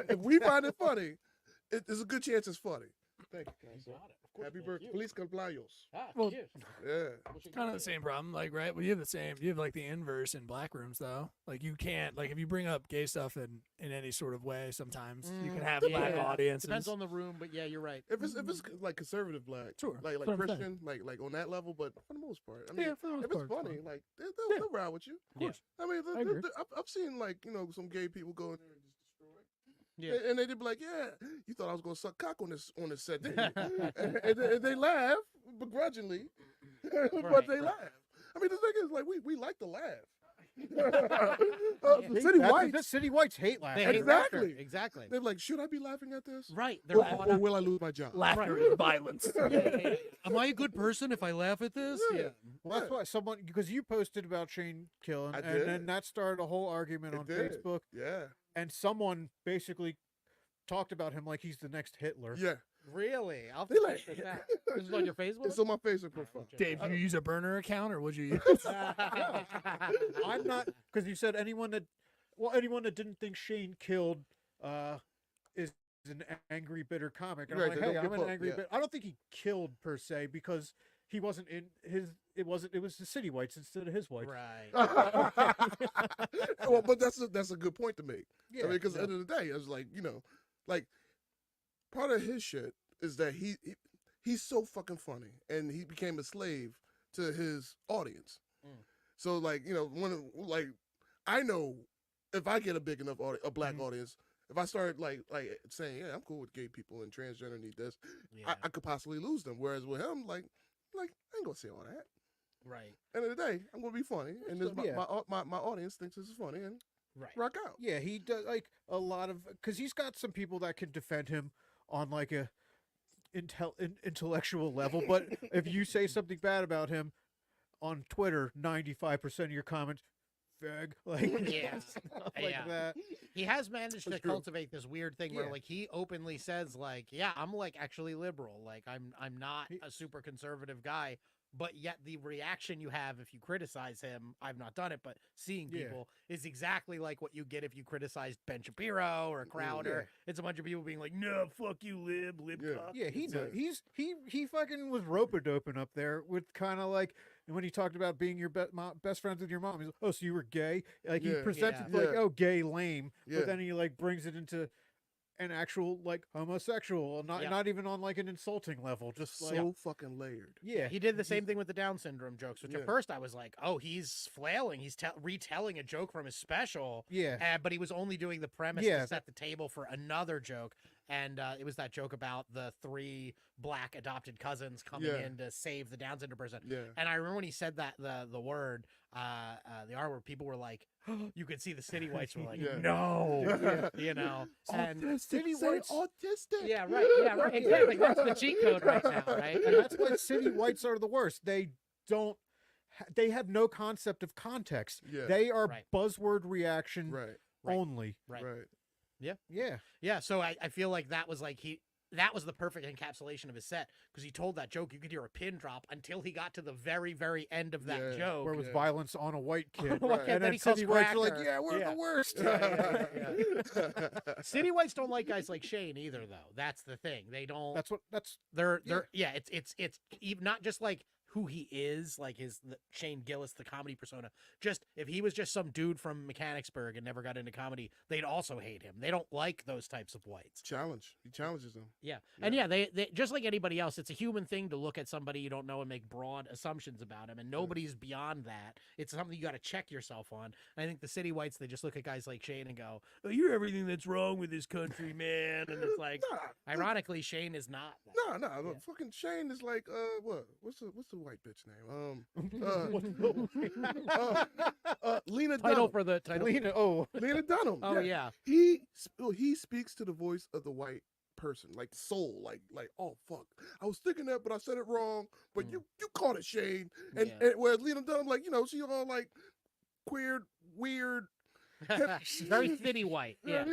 If we find it funny, there's a good chance it's funny. Thank you, guys. Happy birthday. Feliz cumpleaños. Well, Yeah. It's kind of the same problem, like, right? Well, you have like the inverse in black rooms, though. Like, you can't, like, if you bring up gay stuff in any sort of way, sometimes you can have black Yeah. audiences. Depends on the room, but yeah, you're right. If it's like conservative black, Sure, like that's what I'm saying. Christian, like on that level, but for the most part, I mean, Yeah, for the most if it's part, it's funny, fine. like Yeah. they'll ride with you. Of course. I mean, I agree. I've seen like some gay people go in there and just destroy. Yeah. And they'd be like, "Yeah, you thought I was gonna suck cock on this set, didn't you?" and they laugh begrudgingly, but they laugh. I mean, the thing is, like, we like to laugh. The city whites, The city whites hate laughing. They hate Exactly. laughter. Exactly. they're like, "Should I be laughing at this? Right. Or will I lose my job?" Laughter is violence. Am I a good person if I laugh at this? Yeah. Well, that's why because you posted about Shane killing, I and did. then that started a whole argument It on did. Facebook, Yeah, and someone basically talked about him like he's the next Hitler. yeah. Really? I'll They like- check this out. This is on your Facebook? It's on my Facebook profile. Dave, do you use a burner account, or would you use? I'm not, because you said anyone that didn't think Shane killed is an angry, bitter comic. And Right, I'm they like, hey, don't I'm give an up, angry, yeah. bitter. I don't think he killed per se because he wasn't in his. It was the city whites instead of his whites. Right. Well, but that's a good point to make. Yeah, I mean, because yeah. at the end of the day, it's like like part of his shit is that he's so fucking funny, and he became a slave to his audience. Mm. So like I know if I get a big enough a black audience, if I start like saying, yeah, I'm cool with gay people and transgender need this, Yeah. I could possibly lose them. Whereas with him, like I ain't gonna say all that. Right. End of the day, I'm gonna be funny, and this, Yeah. my audience thinks this is funny, and Right. rock out. Yeah, he does like a lot of because he's got some people that can defend him on like a intellectual level. But if you say something bad about him on Twitter, 95% of your comments, fag, like Yeah. stuff like Yeah. that. He has managed to That's true. cultivate this weird thing where Yeah. like he openly says like, yeah, I'm like actually liberal. Like I'm not He- a super conservative guy, but yet the reaction you have if you criticize him, I've not done it, but seeing Yeah. people is exactly like what you get if you criticized Ben Shapiro or Crowder. It's a bunch of people being like, no, fuck you, lib Yeah. cock. Yeah, he It's knows. like- He fucking was rope-a-doping up there with kind of like when he talked about being your best friends with your mom. He's like, oh, so you were gay? Like he Yeah. presents Yeah. it like, Yeah. oh, gay, lame, Yeah. but then he like brings it into an actual like homosexual, not Yeah. not even on like an insulting level, just like So fucking layered. yeah. He did the same thing with the Down syndrome jokes, which Yeah. at first I was like, oh, he's flailing. He's retelling a joke from his special. Yeah. But he was only doing the premise Yeah, to set the table for another joke. And it was that joke about the 3 black adopted cousins coming Yeah. in to save the Down syndrome person. Yeah. And I remember when he said that, the word, the R word, people were like, you could see the city whites were like, Yeah. no, you know. And Autistic. City Say whites- autistic. yeah, right. Yeah, right. Exactly. That's the cheat code right now, right? And that's why city whites are the worst. They don't. They have no concept of context. Yeah. They are Right. buzzword reaction Right. Right. only. Right. Right. Yeah. Yeah, so I feel like that was like that was the perfect encapsulation of his set because he told that joke. You could hear a pin drop until he got to the very, very end of that Yeah. joke. Where it was Yeah. violence on a white kid. Right. And Then then he calls city whites are like, cracker. yeah, we're Yeah. the worst. City whites don't like guys like Shane either, though. That's the thing. They don't. That's They're yeah. It's even not just like who he is, like Shane Gillis, the comedy persona. Just if he was just some dude from Mechanicsburg and never got into comedy, they'd also hate him. They don't like those types of whites. He challenges them. Yeah. And they just like anybody else, it's a human thing to look at somebody you don't know and make broad assumptions about him. And nobody's beyond that. It's something you got to check yourself on. And I think the city whites, they just look at guys like Shane and go, "Oh, you're everything that's wrong with this country, man." And it's like, ironically, Shane is not that. No. Fucking Shane is like, what's the white bitch name? Lena Title Dunham. for the title. Lena Dunham. Oh, yeah. He speaks to the voice of the white person, like the soul, like oh fuck, I was thinking that, but I said it wrong. But you caught it, Shane. And whereas Lena Dunham, like, she all like queer, weird. Very city white. Yeah.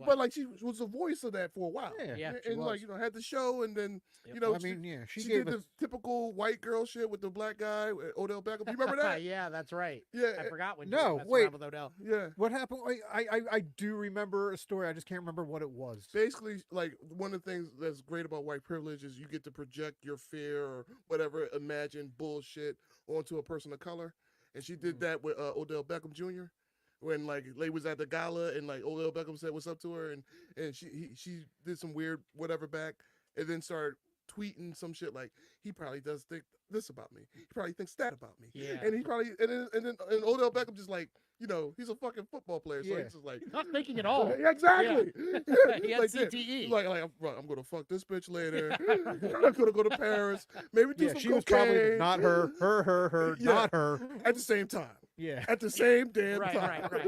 But like she was the voice of that for a while. Yeah, and like had the show, and then she gave did the typical white girl shit with the black guy, Odell Beckham. You remember that? Yeah, that's right. Yeah, I forgot when. No, you wait. with Odell. Yeah. What happened? I do remember a story. I just can't remember what it was. Basically, like one of the things that's great about white privilege is you get to project your fear or whatever imagined bullshit onto a person of color, and she did that with Odell Beckham Jr. When like they was at the gala and like Odell Beckham said what's up to her, and she did some weird whatever back, and then started tweeting some shit like, he probably does think this about me, he probably thinks that about me, and he probably and Odell Beckham just like, he's a fucking football player, so he's just like not thinking at all. Exactly. He had like, CTE. Like I'm gonna fuck this bitch later. I'm gonna go to Paris. Maybe do some she cocaine. was probably not her, not her. At the same time. Yeah. At the same damn Right, time. right.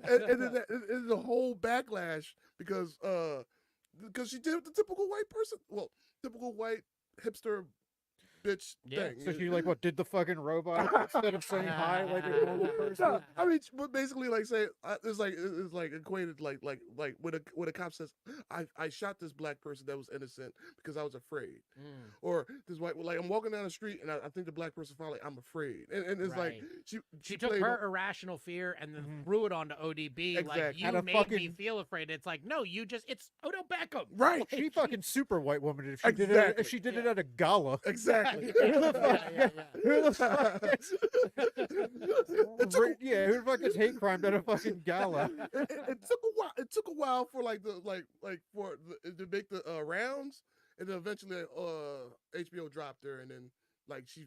and then there's a whole backlash because she did the typical white person, typical white hipster bitch thing. So she like did the fucking robot instead of saying hi like a normal person? No, I mean, but basically, like, say it's like equated like when a cop says, I shot this black person that was innocent because I was afraid, or this white, like, I'm walking down the street and I think the black person finally, I'm afraid, and it's like she took played her irrational fear and then threw it onto ODB. Exactly. Like, you made me feel afraid. It's like, no, it's Odell Beckham. Right. She fucking super white woman if she did Exactly. it. If she did it at a gala. Exactly. Who the fuck? Who the fuck is hate crime at a fucking gala? It took a while. It took a while for to make the rounds, and then eventually HBO dropped her, and then she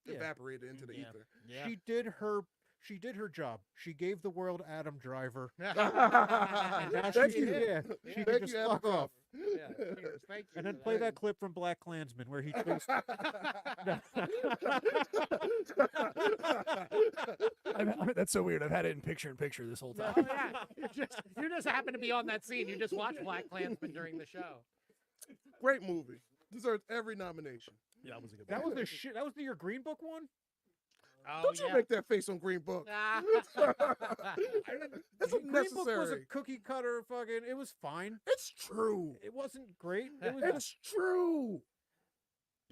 evaporated into the ether. Yeah. She did her job. She gave the world Adam Driver. Thank She you, can just Adam fuck off. Yeah. Thank you. And then play that clip from Black Klansman where he twists. That's so weird. I've had it in picture this whole time. Oh, yeah. You just happen to be on that scene. You just watched Black Klansman during the show. Great movie. Deserves every nomination. Yeah, that was a good. That was the shit. That was your Green Book one. Oh, Don't you make that face on Green Book. That's Green Book was a unnecessary. cookie cutter. Fucking, it was fine. It's true. It wasn't great. It was It's true.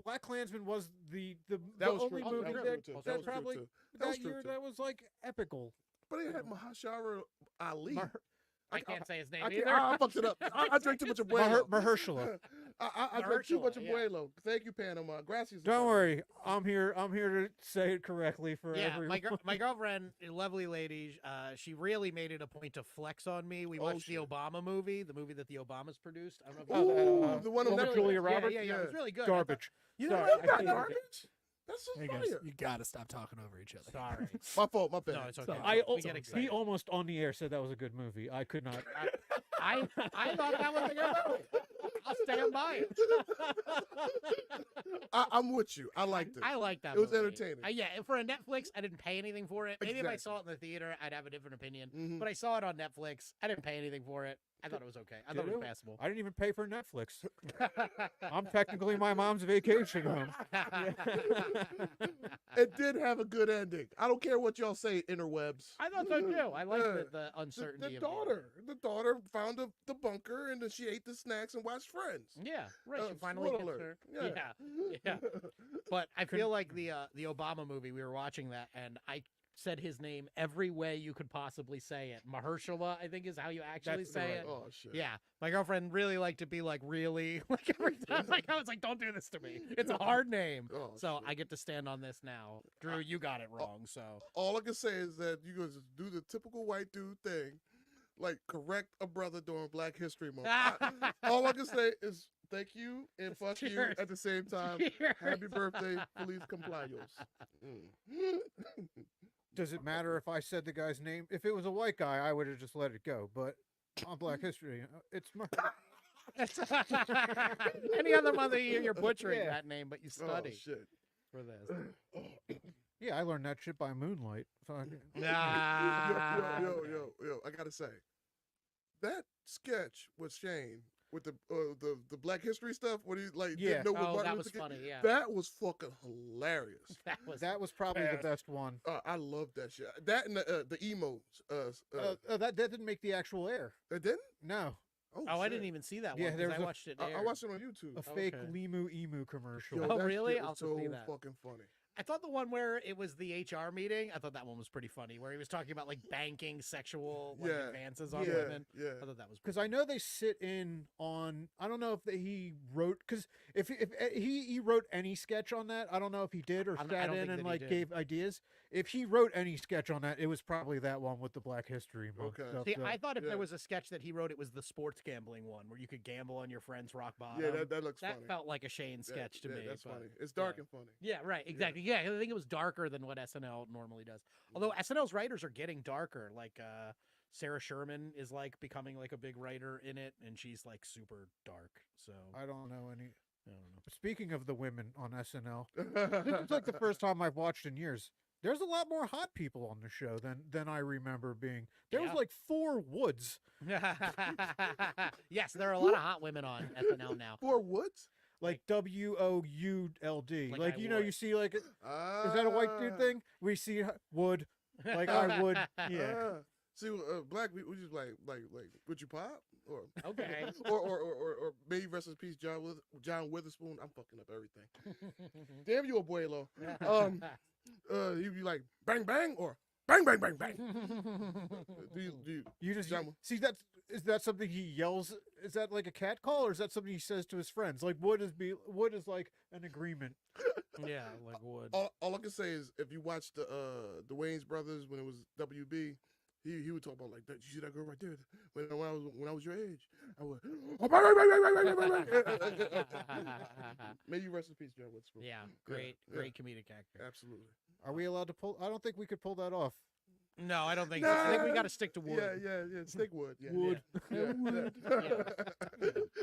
Black Klansman was the That was only true. movie That was that, true, too. that That was true, probably too. That was that true, year too. that was like epical. But it had Mahashara Ali. I can't say his name I either. fucked it up. I drank too much Abuelo. Mahershala. I drank too much Mahershala, yeah. Abuelo. Thank you, Panama. Gracias. Don't worry, I'm here to say it correctly for Yeah, everyone. my girlfriend, a lovely lady, she really made it a point to flex on me. We watched the Obama movie, the movie that the Obamas produced. I don't know if Ooh, the one on with Netflix. Julia Roberts. Yeah, it was really good. Garbage. You know Sorry, what? I Not hated it. garbage. That's just Hey guys, funnier. you gotta stop talking over each other. Sorry. My fault. My bad. No, it's okay. I we get excited. he almost on the air said that was a good movie. I could not. I thought that was a good movie. I'll stand by it. I'm with you. I liked it. I like that. It was movie. entertaining. Yeah, and for a Netflix, I didn't pay anything for it. Maybe if I Exactly. saw it in the theater, I'd have a different opinion. Mhm. But I saw it on Netflix. I didn't pay anything for it. I thought it was okay. I thought it was passable. I didn't even pay for Netflix. I'm technically my mom's vacation home. It did have a good ending. I don't care what y'all say, interwebs. I thought so too. I like Yeah. the uncertainty The of the daughter found the bunker, and then she ate the snacks and watched Friends. Yeah, right. She Uh, finally spoiler gets her. alert. Yeah. But I feel like the Obama movie, we were watching that, and I said his name every way you could possibly say it. Mahershala, I think, is how you actually say it. Oh shit. Yeah, my girlfriend really liked to be like, really, like every time. Like I was like, don't do this to me. It's a hard name. Oh, So shit. I get to stand on this now. Drew, you got it wrong. So All I can say is that you guys just do the typical white dude thing, like correct a brother during Black History Month. All I can say is thank you and fuck Cheers. you at the same time. Cheers. Happy birthday, Feliz cumpleaños. Does it matter if I said the guy's name? If it was a white guy, I would have just let it go. But on Black History, it's my. Any other month of the year, you're butchering Yeah. that name, but you Oh study shit. for this. Yeah, I learned that shit by moonlight. Fuck. Nah. Yo, I gotta say, that sketch with Shane with the Black History stuff, when he like Yeah. didn't know what Oh, Martin that Luther was King- funny. Yeah, That was fucking hilarious. That was probably the bad. best one. I love that shit. That and the emos. That didn't make the actual air. It didn't. No, Oh, I shit. didn't even see that one. Yeah, 'cause there I was a- watched it. I aired. watched it on YouTube. a fake Okay. Limu Emu commercial. Yo, Oh, that really? shit I'll was have to see so that. fucking funny. I thought the one where it was the HR meeting, I thought that one was pretty funny, where he was talking about like banking sexual like, Yeah. advances on Yeah, women. yeah. I thought that was Because I know they sit in on. I don't know if he wrote. Because if he wrote any sketch on that, I don't know if he did or I sat don't in think and that he like did. gave ideas. If he wrote any sketch on that, it was probably that one with the Black History Month Okay. stuff. See, so- I thought if Yeah. there was a sketch that he wrote, it was the sports gambling one, where you could gamble on your friend's rock bottom. Yeah, that looks That funny. felt like a Shane Yeah, sketch to yeah, me. That's but- funny. It's dark yeah. and funny. Yeah, right. Exactly. Yeah, I think it was darker than what SNL normally does. Although SNL's writers are getting darker. Like Sarah Sherman is like becoming like a big writer in it, and she's like super dark. So I don't know any. I don't know. Speaking of the women on SNL, this is like the first time I've watched in years. There's a lot more hot people on the show than I remember being. There was Yeah. like 4 Woods. Yes, there are a lot of hot women on SNL now. For Woods? Like WOULD. Like Like, I you know, would. you see like, is that a white dude thing? We see Wood. Like I would. Yeah. See, black people, we just like, would you pop? Or Okay. or maybe rest in peace, John Witherspoon. I'm fucking up everything. Damn you, abuelo. He'd be like, bang, bang, or bang, bang, bang, bang. do you, You just John- see is that something he yells? Is that like a cat call, or is that something he says to his friends? Like Wood is like an agreement. Yeah, like wood. all I can say is if you watch the Wayans brothers when it was WB, he would talk about like that. You see that girl right there? When I was your age, I would. May you rest in peace, John Witherspoon. Yeah, Yeah, great yeah. comedic actor. Absolutely. Are we allowed to pull? I don't think we could pull that off. No, I don't think so. I think we Nah. got to stick to wood. Yeah. Stick wood. Yeah. Wood. Yeah.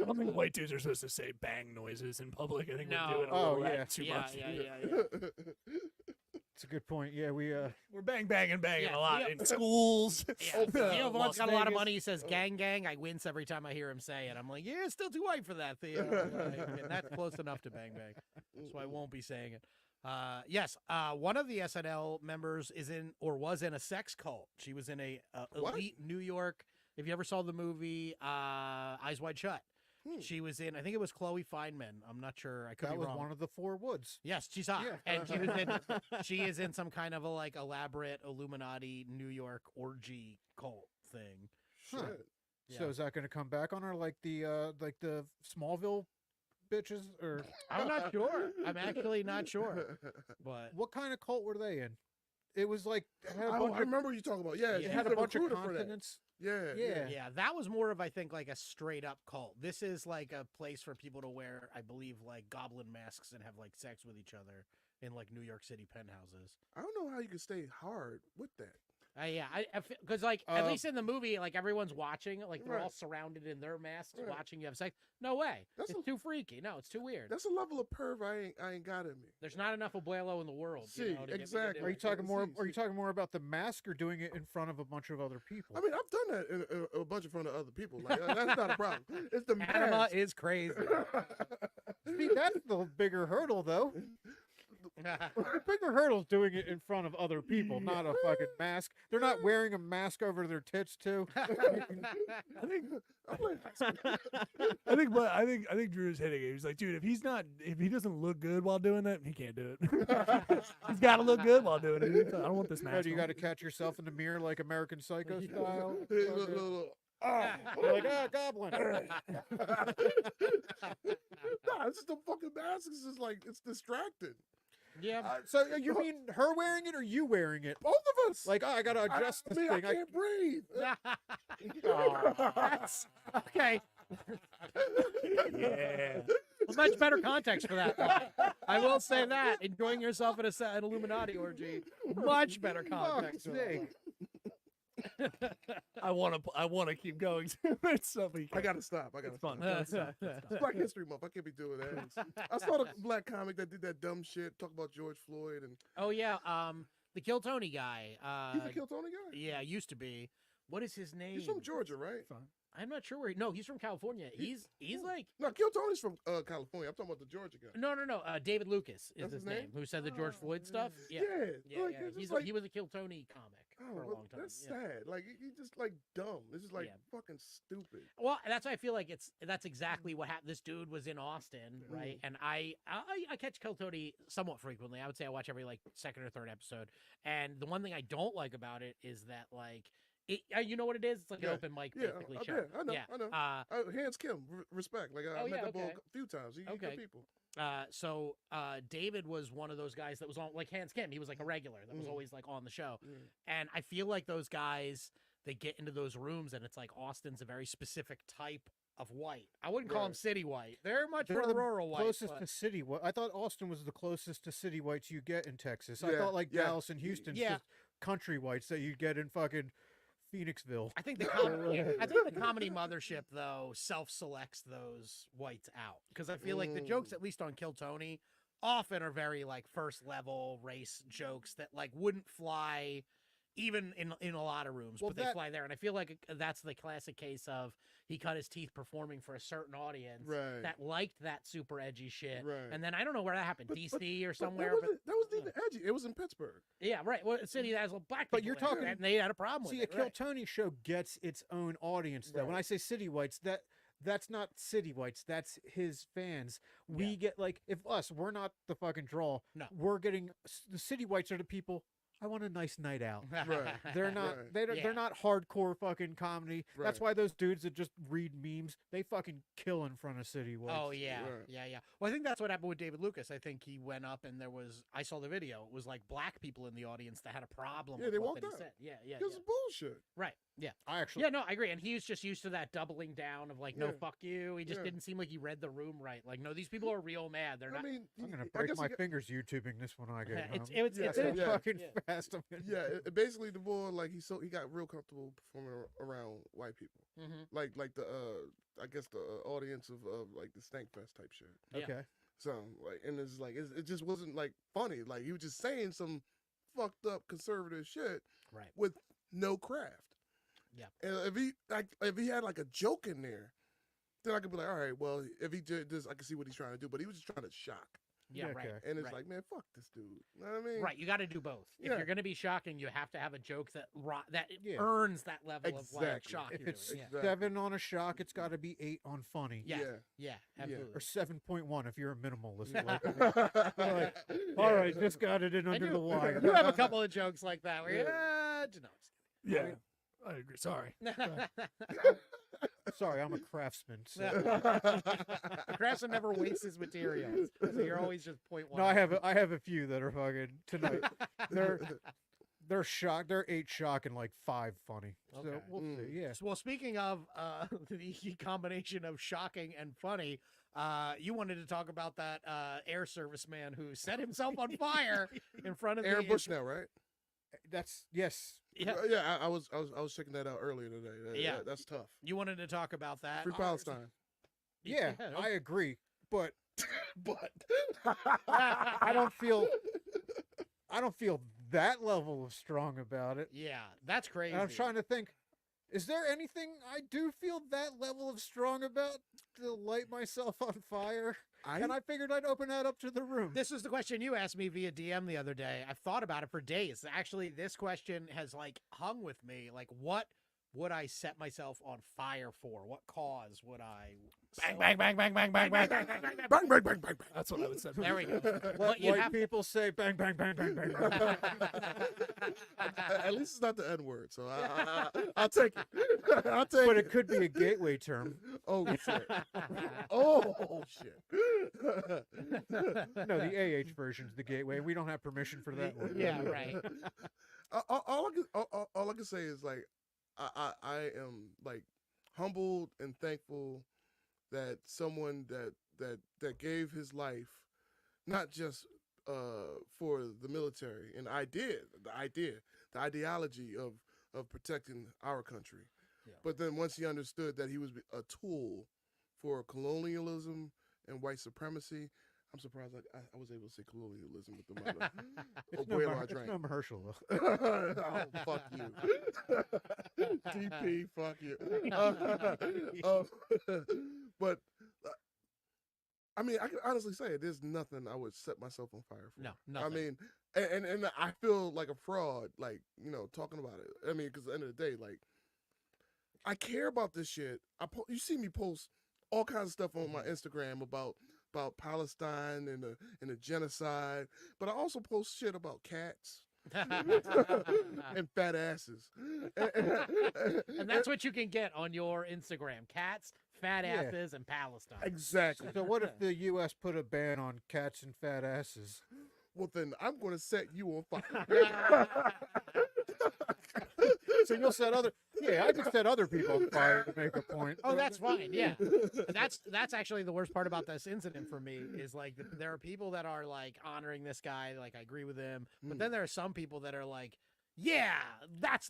I don't think white dudes are supposed to say bang noises in public. I think No. we're doing a Oh, little yeah. that too Yeah, much. yeah. It's a good point. Yeah, we We're banging Yeah, a lot yeah. in schools. Yeah. You know, if Las one's got a lot of Vegas. money, he says gang gang. I wince every time I hear him say it. I'm like, yeah, it's still too white for that, Theo. And that's close enough to bang bang. So I won't be saying it. Yes, one of the SNL members is in or was in a sex cult. She was in a What? elite New York. If you ever saw the movie Eyes Wide Shut, she was in. I think it was Chloe Fineman. I'm not sure. I could that be was wrong. one of the 4 Woods. Yes, she's hot, Yeah. and she was in. She is in some kind of a like elaborate Illuminati New York orgy cult thing. Huh. Shit. So Yeah. is that going to come back on her like the Smallville bitches, or I'm not sure. I'm actually not sure. But what kind of cult were they in? It was like it had a Oh, bunch I of, remember you talking about. Yeah, it she's had a the bunch of recruiter for that. continents. Yeah. Yeah. yeah, that was more of I think like a straight up cult. This is like a place for people to wear, I believe, like goblin masks and have like sex with each other in like New York City penthouses. I don't know how you can stay hard with that. Yeah, because like at Uh, least in the movie, like everyone's watching, like they're all Right. surrounded in their masks, Right. watching you have sex. No way, That's it's a- too freaky. No, it's too weird. That's a level of perv I ain't got in me. There's not enough abuelo in the world. See, you know, to get me to exactly. do Are you it. talking more? See, Are you see. talking more about the mask or doing it in front of a bunch of other people? I mean, I've done that in a bunch in front of other people. Like that's not a problem. It's the Panama mask. is crazy. See, that's the bigger hurdle, though. The bigger hurdle's doing it in front of other people, not a fucking mask. They're not wearing a mask over their tits too. I think I'm like, I think Drew's hitting it. He's like, dude, if he doesn't look good while doing that, he can't do it. He's got to look good while doing it. I don't want this Right, mask. you on. got to catch yourself in the mirror like American Psycho style. hey, look. You're like, goblin. Nah, it's just a fucking mask. It's just like it's distracting. Yeah. So you mean her wearing it or you wearing it? Both of us. Like, I gotta adjust I this mean, thing. I can't breathe. That's okay. Yeah. Well, much better context for that. I will say that. Enjoying yourself at an Illuminati orgy. Much better context. Fuck's for that. sake. I want to keep going. It's something. I gotta stop. I gotta It's fun. stop. It's Black History Month. I can't be doing that. I saw the black comic that did that dumb shit, talk about George Floyd, and Oh yeah, the Kill Tony guy. he's a Kill Tony guy. Yeah, used to be. What is his name? He's from Georgia, right? I'm not sure where. No, he's from California. He's like No, Kill Tony's from California. I'm talking about the Georgia guy. no. David Lucas is That's his his name? name. Who said the George Floyd stuff? Yeah, Yeah. Like, it's just like, He was a Kill Tony comic for a oh, long time. that's yeah. sad. Like he just like dumb. This is like Yeah. fucking stupid. Well, that's why I feel like that's exactly what happened. This dude was in Austin, right? And I catch Kill Tony somewhat frequently. I would say I watch every like second or third episode. And the one thing I don't like about it is that like you know what it is? It's like an Yeah. open mic Yeah, basically I show. I know. Yeah. I know. Hands Kim, respect. Like I Oh, met yeah, that boy okay. a few times. He Okay. good people. So David was one of those guys that was on like Hans Kim. He was like a regular that was Mm. always like on the show. Yeah. And I feel like those guys, they get into those rooms and it's like Austin's a very specific type of white. I wouldn't call them Right. city white. They're much They're more the rural white. closest but- to city white. I thought Austin was the closest to city whites you get in Texas. I Yeah, thought like yeah. Dallas and Houston's Yeah. just country whites that you get in fucking Phoenixville. I think the comedy mothership though self-selects those whites out because I feel like the jokes, at least on Kill Tony, often are very like first level race jokes that like wouldn't fly even in a lot of rooms, Well, but they that- fly there. And I feel like that's the classic case of he cut his teeth performing for a certain audience Right. that liked that super edgy shit. Right. And then I don't know where that happened, But- DC or But somewhere. that wasn't even edgy. It was in Pittsburgh. Yeah, right. Well, a city that has black people. But you're in it, talking- and they had a problem See, with a it. Kill Right. Tony show gets its own audience though. When Right. I say city whites, that's not city whites. That's his fans. We Yeah. get like if we're not the fucking draw. No. We're getting the city whites are the people. I want a nice night out. Right. They're not. Right. They're Yeah. not hardcore fucking comedy. That's Right. why those dudes that just read memes, they fucking kill in front of city whites. Oh yeah, Right. yeah. Well, I think that's what happened with David Lucas. I think he went up and I saw the video. It was like black people in the audience that had a problem Yeah, with they what walked that he out. said. Yeah. This is bullshit. Right. Yeah. I actually. Yeah, no, I agree. And he was just used to that doubling down of like, no, Yeah. fuck you. He just Yeah. didn't seem like he read the room right. Like, no, these people are real mad. They're I not. mean, I'm gonna I break guess my he got- fingers YouTubing this when I get home. It's Yeah, It's yeah, yeah. fucking Yeah. fast. I'm gonna- Yeah, basically the boy like he got real comfortable performing around white people, Mhm. like the I guess the audience of like the Stank Fest type shit. Yeah. Okay. So like, and it's like it just wasn't like funny. Like he was just saying some fucked up conservative shit Right. with no craft. Yeah. And if he had like a joke in there, then I could be like, all right, well, if he did this, I can see what he's trying to do. But he was just trying to shock, Yeah, Yeah, right. okay. and it's Right. like, man, fuck this dude. You know what I mean? Right, you got to do both. If Yeah. you're going to be shocking, you have to have a joke that Yeah. earns that level of like Exactly. shock. If you're it's doing. Exactly. 7 on a shock, it's got to be 8 on funny. Yeah. Yeah. Yeah, absolutely. Or 7.1 if you're a minimalist. Like, Like, all right, just got it in And under you- the wire. You have a couple of jokes like that where Yeah. I agree. Sorry. Sorry, I'm a craftsman. So. Craftsman never wastes his materials, so you're always just point one. No, I have a few that are fucking tonight. They're shock. They're 8 shock and like 5 funny. So Okay. we'll see. Yeah. Well, speaking of the combination of shocking and funny, you wanted to talk about that air serviceman who set himself on fire in front of Aaron the Bushnell, right? That's yes. Yeah, Yeah. I was checking that out earlier today. Yeah. That's tough. you wanted to talk about that. Free Palestine. Yeah, okay. I agree. But But I don't feel that level of strong about it. Yeah, that's crazy. And I'm trying to think, is there anything I do feel that level of strong about to light myself on fire? and I figured I'd open that up to the room. This is the question you asked me via DM the other day. I've thought about it for days. Actually, this question has like hung with me. Like, what would I set myself on fire for? What cause would I Bang, bang, bang, bang, bang, bang, bang, bang, bang, bang, bang, bang, bang, bang. That's what I would say. There we go. Let you white have- people say bang, bang, bang, bang, bang, bang. At least it's not the N word, so I'll take it. I'll take But it. it could be a gateway term. Oh shit! Oh shit! No, the AH version's the gateway. We don't have permission for that one. Yeah, right. All I can say is like I am like humbled and thankful that someone that gave his life not just for the military and the ideology of protecting our country, but then once he understood that he was a tool for colonialism and white supremacy. I'm surprised I was able to say colonialism with the mother. It's no Mahershala. Oh, fuck you. DP, fuck you. But, I mean, I can honestly say there's nothing I would set myself on fire for. No, nothing. I mean, and I feel like a fraud, like, talking about it. I mean, because at the end of the day, like, I care about this shit. You see me post all kinds of stuff on my Instagram about Palestine and the genocide, but I also post shit about cats and fat asses. And that's what you can get on your Instagram: cats, fat Yeah. asses, and Palestine. Exactly. So what if the U.S. put a ban on cats and fat asses? Well, then I'm going to set you on fire. So you'll set other. Yeah, I could set other people on fire to make a point. Oh, that's fine. Yeah, that's actually the worst part about this incident for me is like there are people that are like honoring this guy, like I agree with him, but then there are some people that are like, yeah,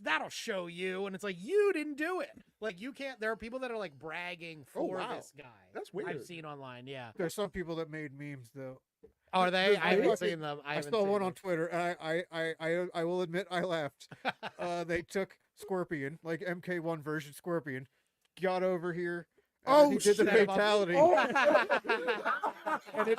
that'll show you, and it's like you didn't do it. Like you can't. There are people that are like bragging for wow. this guy. That's weird. I've seen online. Yeah, There's some people that made memes though. are they? I haven't There's- seen them. I haven't saw seen one them. on Twitter, and I will admit I laughed. They took Scorpion, like MK1 version Scorpion, got over here. And Oh, he did the shit. fatality. And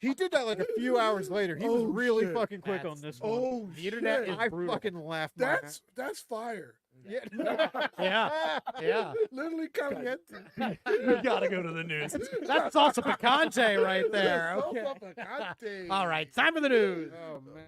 he did that like a few hours later. He was Oh, really shit. fucking quick on That's- this one. Oh, The internet shit. is I brutal. fucking laughed. my ass. That's fire. Yeah. Yeah. Yeah. Literally caliente. You gotta go to the news. That's salsa picante right there. Salsa Okay. picante. All right, time for the news. Oh man.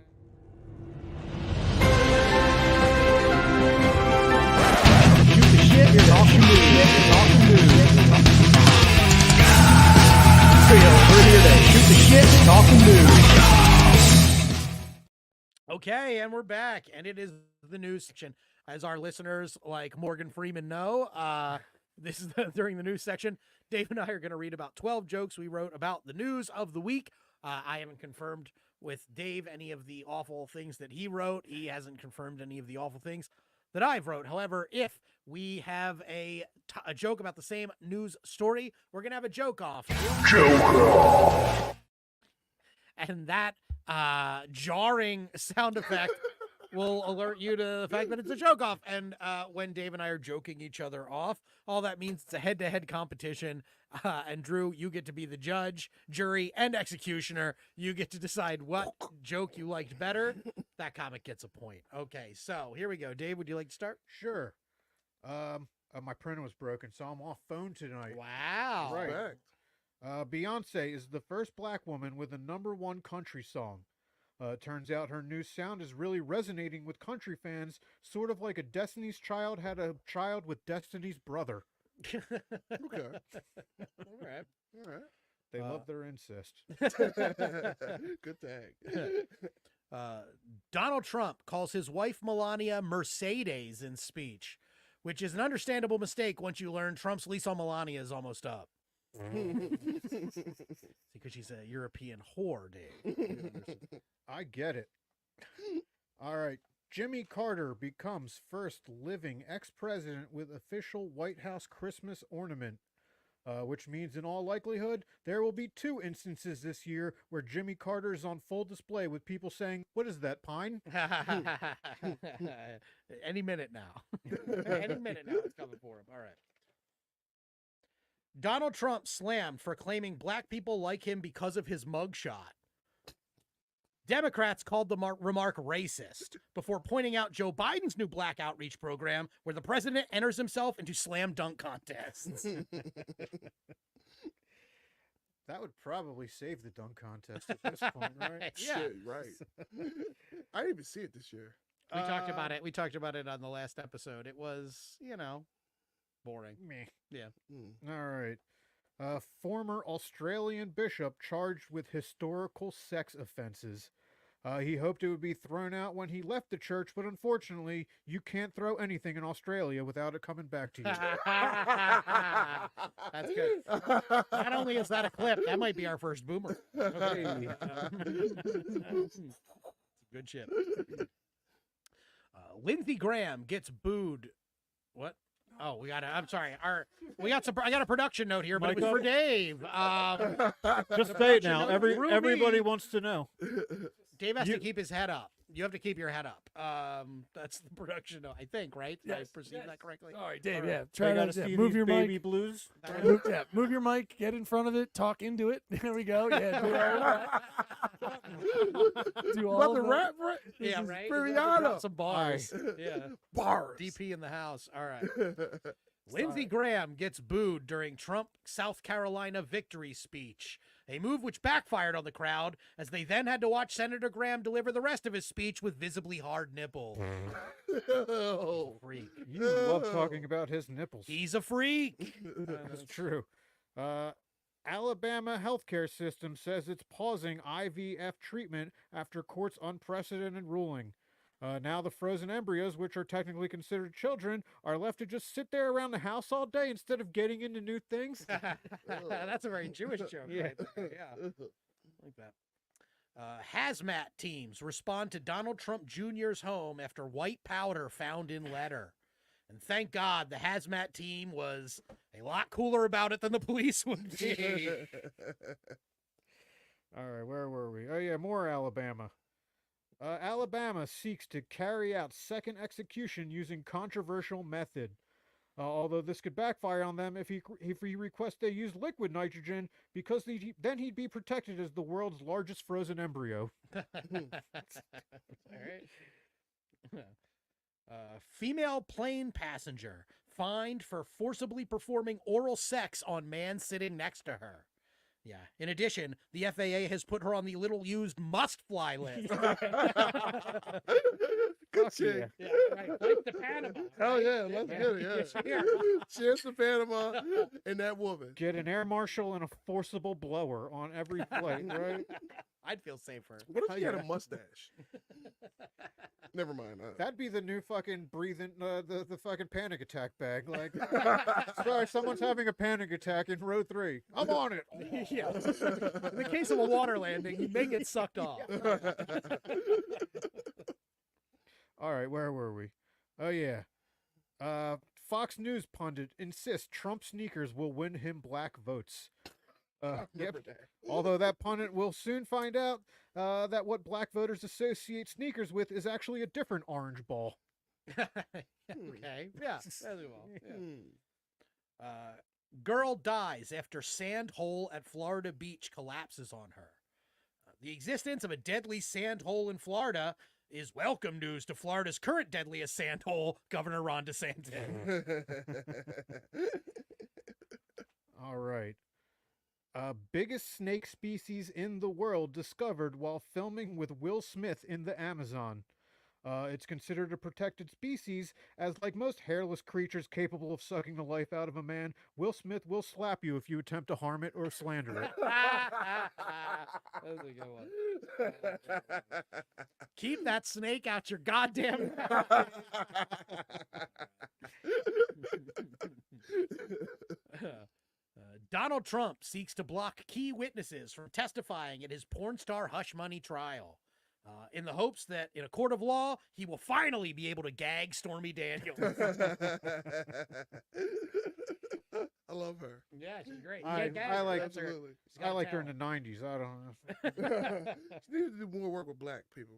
Okay, and we're back, and it is the news section. As our listeners like Morgan Freeman know, this is during the news section. Dave and I are going to read about 12 jokes we wrote about the news of the week. I haven't confirmed with Dave any of the awful things that he wrote. He hasn't confirmed any of the awful things that I've wrote. However, if we have a joke about the same news story, we're going to have a joke off. And that jarring sound effect will alert you to the fact that it's a joke off. And when Dave and I are joking each other off, all that means it's a head-to-head competition. And Drew, you get to be the judge, jury, and executioner. You get to decide what joke you liked better. That comic gets a point. Okay, so here we go. Dave, would you like to start? Sure. My printer was broken, so I'm off phone tonight. Wow. Right. Respect. Beyonce is the first black woman with a #1 country song. Turns out her new sound is really resonating with country fans, sort of like a Destiny's Child had a child with Destiny's brother. Okay. All right. All right. They love their incest. Good tag. Donald Trump calls his wife Melania Mercedes in speech, which is an understandable mistake once you learn Trump's lease on Melania is almost up. Because she's a European whore, Dave. I get it. All right. Jimmy Carter becomes first living ex-president with official White House Christmas ornament, which means in all likelihood, there will be 2 instances this year where Jimmy Carter is on full display with people saying, "What is that, pine?" Any minute now. Any minute now it's coming for him. All right. Donald Trump slammed for claiming black people like him because of his mugshot. Democrats called the remark racist before pointing out Joe Biden's new black outreach program where the president enters himself into slam dunk contests. That would probably save the dunk contest at this point, right? Yeah. Shit, right. I didn't even see it this year. We talked about it. We talked about it on the last episode. It was, boring. Meh. Yeah. All right. Former Australian bishop charged with historical sex offenses. He hoped it would be thrown out when he left the church, but unfortunately, you can't throw anything in Australia without it coming back to you. That's good. Not only is that a clip, that might be our first boomer. Okay. Good shit. Lindsey Graham gets booed. What? Oh, I'm sorry. I got a production note here, but it was for Dave. Just say it now. note Everybody wants to know. Dave has to keep his head up. You have to keep your head up. That's the production note, I think, right? Did I perceive that correctly? All right, Dave. All right. Yeah, Try try to to see move these your baby mic. blues. Move your mic. Get in front of it. Talk into it. There we go. Yeah, do all that. Do all About the of that. rap, right? Yeah, This is right. Primiano. Some bars. Yeah. Bars. DP in the house. All right. Lindsey Graham gets booed during Trump South Carolina victory speech, a move which backfired on the crowd as they then had to watch Senator Graham deliver the rest of his speech with visibly hard nipples. Oh, Freak. You love talking about his nipples. He's a freak. That's true. Alabama healthcare system says it's pausing IVF treatment after court's unprecedented ruling. Now the frozen embryos, which are technically considered children, are left to just sit there around the house all day instead of getting into new things. That's a very Jewish joke. Yeah. Right there. Yeah. Like that. Hazmat teams respond to Donald Trump Jr.'s home after white powder found in letter. And thank God the hazmat team was a lot cooler about it than the police would be. All right, where were we? Oh, yeah, more Alabama. Alabama seeks to carry out second execution using controversial method. Although this could backfire on them if he requests they use liquid nitrogen, because then he'd be protected as the world's largest frozen embryo. All right. Female plane passenger fined for forcibly performing oral sex on man sitting next to her. Yeah. In addition, the FAA has put her on the little used must fly list. Good shit. Yeah, right. Like the Panama. Hell right? yeah, let's get it. Yeah. Cheers to Panama and that woman. Get an air marshal and a forcible blower on every flight, right? I'd feel safer. What if he had Yeah. a mustache? Never mind. That'd be the new fucking breathing, the fucking panic attack bag. Like, sorry, someone's having a panic attack in row 3. I'm on it. Yeah. In the case of a water landing, you may get sucked off. All right, where were we? Oh, yeah. Fox News pundit insists Trump sneakers will win him black votes. Yep. Although that pundit will soon find out that what black voters associate sneakers with is actually a different orange ball. Okay. Yeah. As well. Yeah. Girl dies after sand hole at Florida beach collapses on her. The existence of a deadly sand hole in Florida is welcome news to Florida's current deadliest sand hole, Governor Ron DeSantis. All right. Biggest snake species in the world discovered while filming with Will Smith in the Amazon. It's considered a protected species, as like most hairless creatures capable of sucking the life out of a man, Will Smith will slap you if you attempt to harm it or slander it. That's a good one. Keep that snake out your goddamn Donald Trump seeks to block key witnesses from testifying at his porn star hush money trial. In the hopes that in a court of law, he will finally be able to gag Stormy Daniels. I love her. Yeah, she's great. I like- Absolutely. I liked her in the 90s. I don't know. She needs to do more work with black people.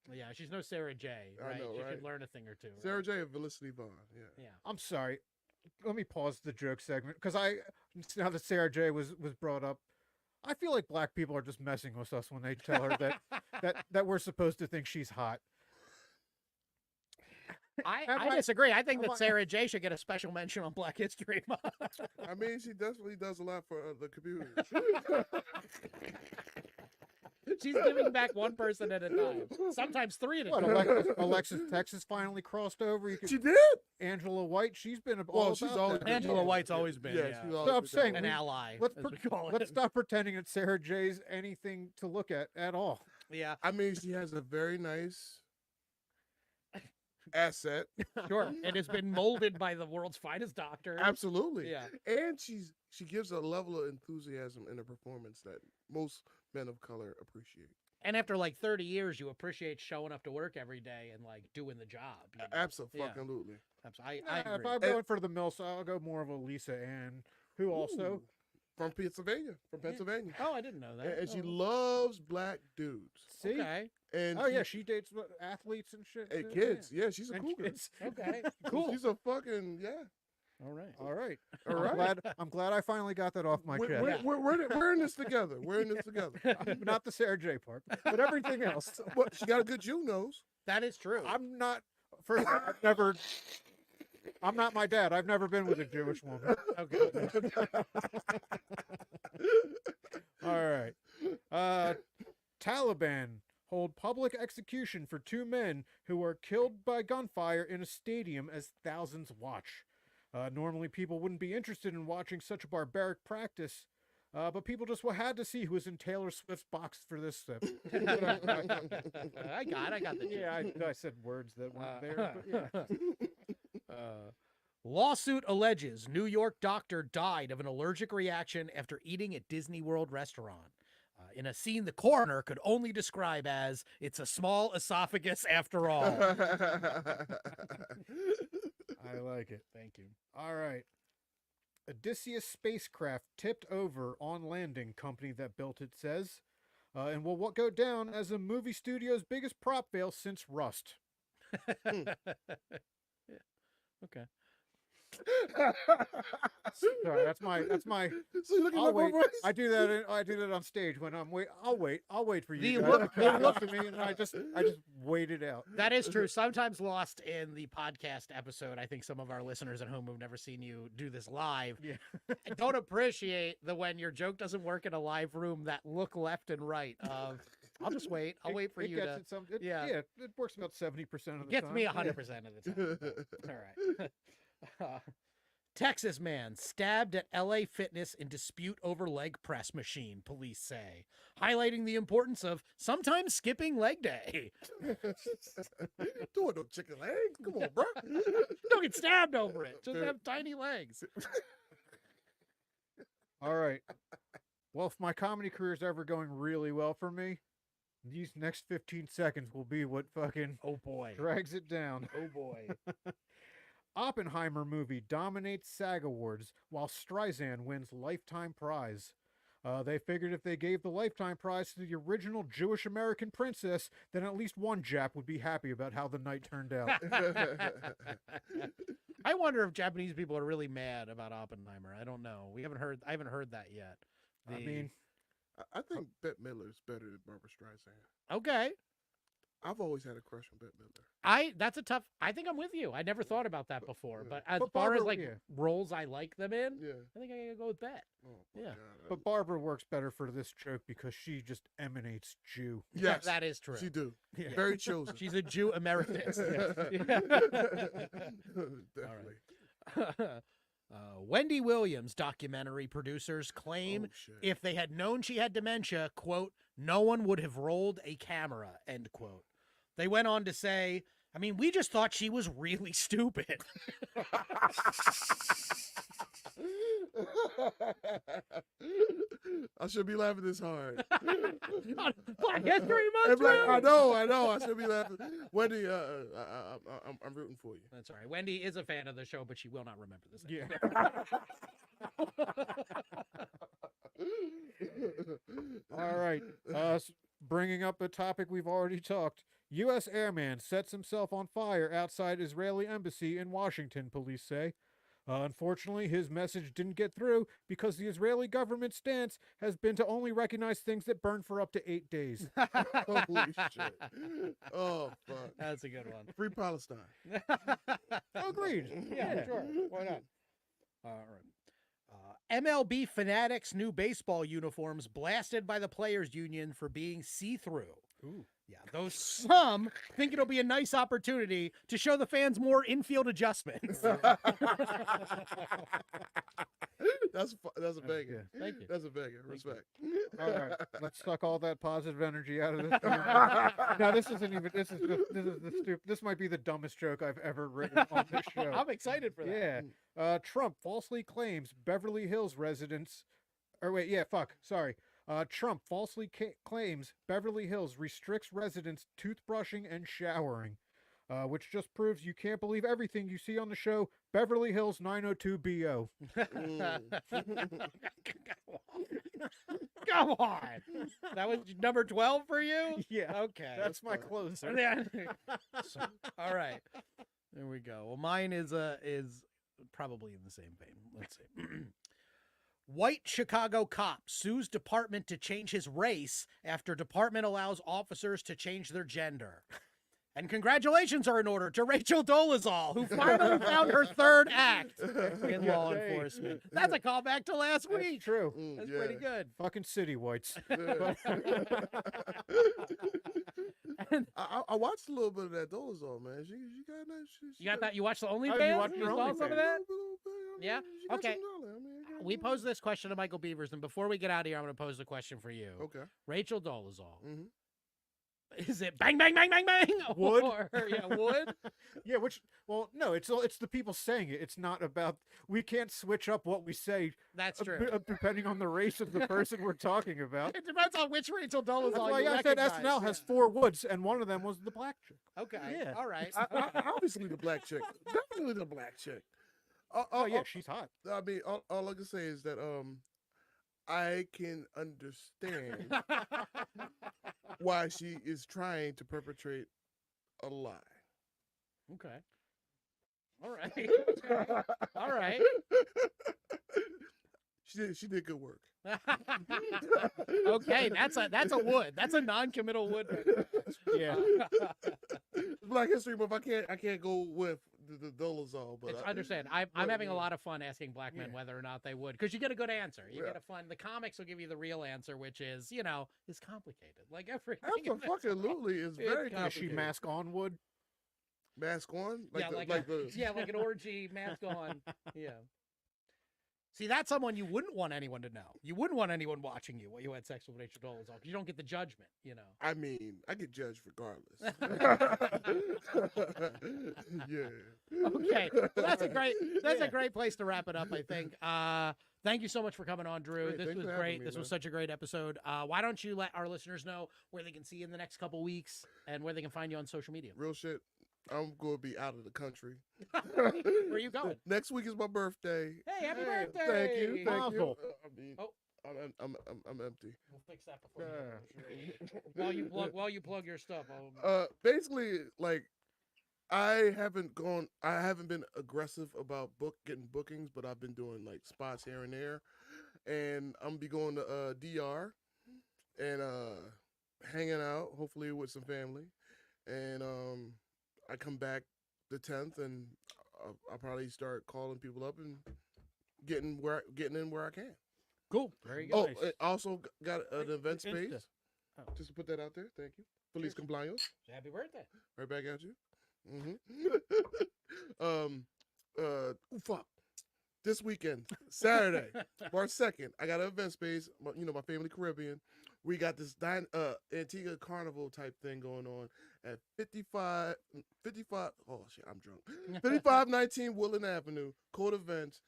But Yeah, she's no Sarah J. I Right? know, She right? could learn a thing or two. Sarah right? J. and Felicity Vaughn. Yeah. Yeah. I'm sorry. let me pause the joke segment because now that Sarah J was brought up, I feel like black people are just messing with us when they tell her that we're supposed to think she's hot. I disagree. I think am that I- Sarah J should get a special mention on Black History Month. I mean, she definitely does a lot for the community. She's giving back one person at a time, sometimes three at a What, time. Alexis Texas finally crossed over. You could, She did. Angela White, she's been all Well, about she's always that. been Angela White's always been, yeah. she's So always I'm been saying that An way. ally. Let's as we call let's it. stop pretending that Sarah J's anything to look at all. Yeah, I mean, she has a very nice asset. sure. It has been molded by the world's finest doctor. Absolutely. Yeah. And she gives a level of enthusiasm in a performance that most men of color appreciate. And after like 30 years, you appreciate showing up to work every day and like doing the job. You know? Absolutely. I Nah, if agree. I'm going for the Mills, I'll go more of a Lisa Ann, who also From Pennsylvania. Oh, I didn't know that. And she Oh, loves black dudes. see. okay. And Oh yeah, she dates athletes and shit. and too, kids. Yeah, she's a And cougar. kids. Okay. Cool. She's a fucking All right. All right. All right. I'm glad I finally got that off my chest. We're in this together. We're in this together. Not the Sarah J part, but everything else. Well, she got a good Jew nose. That is true. I'm not. First, I'm not my dad. I've never been with a Jewish woman. Okay. All right. Taliban hold public execution for 2 men who were killed by gunfire in a stadium as thousands watch. Normally, people wouldn't be interested in watching such a barbaric practice, but people just had to see who was in Taylor Swift's box for this step. I got the Yeah, I said words that weren't there. But yeah. Lawsuit alleges New York doctor died of an allergic reaction after eating at Disney World restaurant. In a scene the coroner could only describe as, "It's a small esophagus after all." I like it. Thank you. All right. Odysseus spacecraft tipped over on landing, company that built it says, and will what go down as a movie studio's biggest prop fail since Rust. Yeah. Okay. Sorry, that's my. So you looking I'll like my wait. voice? I do that on stage when I'm wait. I'll wait for you The guys look- to come up to me, and I just wait it out. That is true. Sometimes lost in the podcast episode. I think some of our listeners at home who've never seen you do this live Yeah. don't appreciate the when your joke doesn't work in a live room, that look left and right of, I'll just wait. I'll wait for it you gets to. it some, yeah. yeah, it works about 70% of the Gets time. me Yeah. 100% of the time. All right. Texas man stabbed at LA Fitness in dispute over leg press machine, police say, highlighting the importance of sometimes skipping leg day. Doing no chicken legs. Come on, bro. Don't get stabbed over it. Just have tiny legs. All right. Well, if my comedy career is ever going really well for me, these next 15 seconds will be what fucking Oh boy. drags it down. Oh boy. Oppenheimer movie dominates SAG Awards while Streisand wins Lifetime Prize. They figured if they gave the Lifetime Prize to the original Jewish American princess, then at least one Jap would be happy about how the night turned out. I wonder if Japanese people are really mad about Oppenheimer. I don't know. I haven't heard that yet. I mean, I think Bette Midler is better than Barbara Streisand. Okay. I've always had a crush on Bette Midler. I think I'm with you. I never thought about that before. yeah. But as But far as Barbara- like yeah. roles I like them in, Yeah. I think I gotta go with that. Oh my Yeah. God. but Barbara works better for this joke because she just emanates Jew. Yes, That is true. she do. Yeah. Very chosen. She's a Jew emeritus. Definitely. Wendy Williams documentary producers claim Oh, shit. if they had known she had dementia, quote, no one would have rolled a camera, end quote. They went on to say, I mean, we just thought she was really stupid. I should be laughing this hard. Black History Hey, Month. Black, I man. know. I should be laughing. Wendy, I'm rooting for you. That's all right. Wendy is a fan of the show, but she will not remember this. Yeah. All right. Bringing up a topic we've already talked. U.S. airman sets himself on fire outside Israeli embassy in Washington, police say. Unfortunately, his message didn't get through because the Israeli government stance has been to only recognize things that burn for up to 8 days. Holy shit. Oh, fuck. That's a good one. Free Palestine. Agreed. Yeah, sure. Why not? All right. MLB Fanatics' new baseball uniforms blasted by the players' union for being see-through. Ooh. Yeah, those some think it'll be a nice opportunity to show the fans more infield adjustments. That's a banger. good. Thank you. That's a banger. Respect. All right, let's suck all that positive energy out of this. Now, this isn't even. This is the stupid. This might be the dumbest joke I've ever written on this show. I'm excited for that. Yeah. Trump falsely claims Beverly Hills residents. Or wait, yeah, fuck. Sorry. Trump falsely claims Beverly Hills restricts residents toothbrushing and showering, which just proves you can't believe everything you see on the show Beverly Hills 902BO. Come on. That was number 12 for you? Yeah, Okay. that's my closer. All right. There we go. Well, mine is probably in the same vein. Let's see. White Chicago cop sues department to change his race after department allows officers to change their gender. And congratulations are in order to Rachel Dolezal, who finally found her third act in law Yay. enforcement. That's a callback to last That's week. true. That's Yeah. pretty good. Fucking city whites. I watched a little bit of that Dolezal, man. She got nice. You got that? You watched the you OnlyFans? watched your saw some of OnlyFans? that? I Yeah? she got Okay. some dollar. I mean, We posed this question to Michael Beavers, and before we get out of here, I'm going to pose the question for you. Okay. Rachel Dolezal. Mm-hmm. Is it bang, bang, bang, bang, bang? Wood? Or, yeah, wood? Yeah, well, no, it's the people saying it. It's not about, we can't switch up what we say That's true. depending on the race of the person we're talking about. It depends on which Rachel Dolezal That's why you I said recognize. SNL has 4 woods, and one of them was the black chick. Okay. Yeah. All right. Obviously the black chick. Definitely the black chick. Oh, yeah, she's hot. I mean, all I can say is that I can understand why she is trying to perpetrate a lie. Okay. All right. All right. She did good work. Okay, that's a wood. That's a non-committal wood. Yeah. Black History Month. I can't go with the Dolezal, but I understand. I'm having a yeah. lot of fun asking black men Yeah. whether or not they would, because you get a good answer. You Yeah. get a fun. The comics will give you the real answer, which is, is complicated. Like everything. Absolutely, it's very Is she complicated. mask on wood? Mask on, Yeah, like an orgy mask on. Yeah. See, that's someone you wouldn't want anyone to know. You wouldn't want anyone watching you while you had sex with Rachel Dolezal, because you don't get the judgment. I mean, I get judged regardless. Yeah. Okay, well, that's a great place to wrap it up, I think. Thank you so much for coming on, Drew. Hey, this thanks was for having great. me, This was man. such a great episode. Why don't you let our listeners know where they can see you in the next couple weeks and where they can find you on social media? Real shit. I'm going to be out of the country. Where are you going? Next week is my birthday. Hey, happy birthday! Thank you. Thank you. Mazel. I mean, Oh. I'm empty. We'll fix that before. While you plug your stuff. Basically, like, I haven't been aggressive about getting bookings, but I've been doing like spots here and there, and I'm gonna be going to DR and hanging out, hopefully with some family, and I come back the 10th, and I'll probably start calling people up and getting in where I can. Cool. Very good. Oh, it also got an event Insta. space. Oh. Just to put that out there. Thank you. Feliz cumpleaños. Happy birthday. Right back at you. Fuck. This weekend, Saturday, March 2nd, I got an event space. My family Caribbean. We got this Antigua Carnival type thing going on at 55. Oh shit, I'm drunk. 5519 Woodland Avenue. Code Events.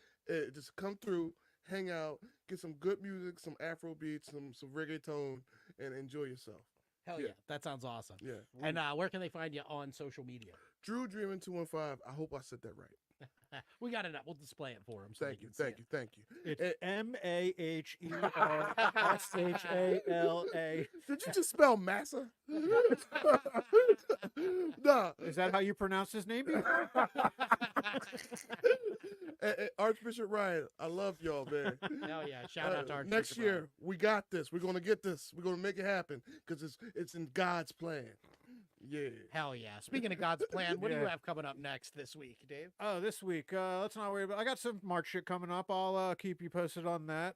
Just come through, hang out, get some good music, some Afro beats, some reggaeton, and enjoy yourself. Hell Yeah. yeah. That sounds awesome. Yeah. And where can they find you on social media? Drew Dreamin' 215. I hope I said that right. We got it up. We'll display it for them. Thank you. Thank you. Thank you. It's Eh, MAHERSHALA. Did you just spell massa? Nah. Is that how you pronounce his name? Archbishop Ryan, I love y'all, man. Hell yeah! Shout out to Archbishop next Ryan. year. We got this. We're gonna get this. We're gonna make it happen because it's in God's plan. Yeah. Hell yeah! Speaking of God's plan, what do you have coming up next this week, Dave? Oh, this week. Let's not worry about. I got some March shit coming up. I'll keep you posted on that.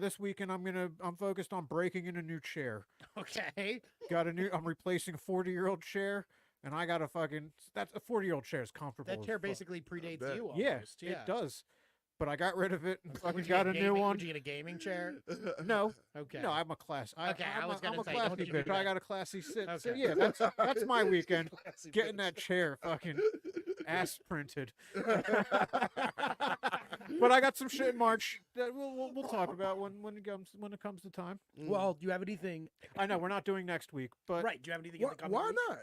This weekend I'm focused on breaking in a new chair. Okay. I'm replacing a 40-year-old chair, and I got a that's a 40-year-old chair is comfortable. That chair as fuck. basically predates bet. you. Almost. Yeah, Yeah. it does. But I got rid of it and fucking Would you got get a new one. Would you get a gaming chair? No, Okay. no, I'm a class. Okay, I was I'm gonna a say, don't classy do bitch. I that. got a classy sit. So Okay. yeah, that's my weekend. Getting that chair fucking ass printed. But I got some shit in March that we'll talk about when it comes to time. Well, do you have anything? I know we're not doing next week, but Right. Do you have anything in the coming Why week? not?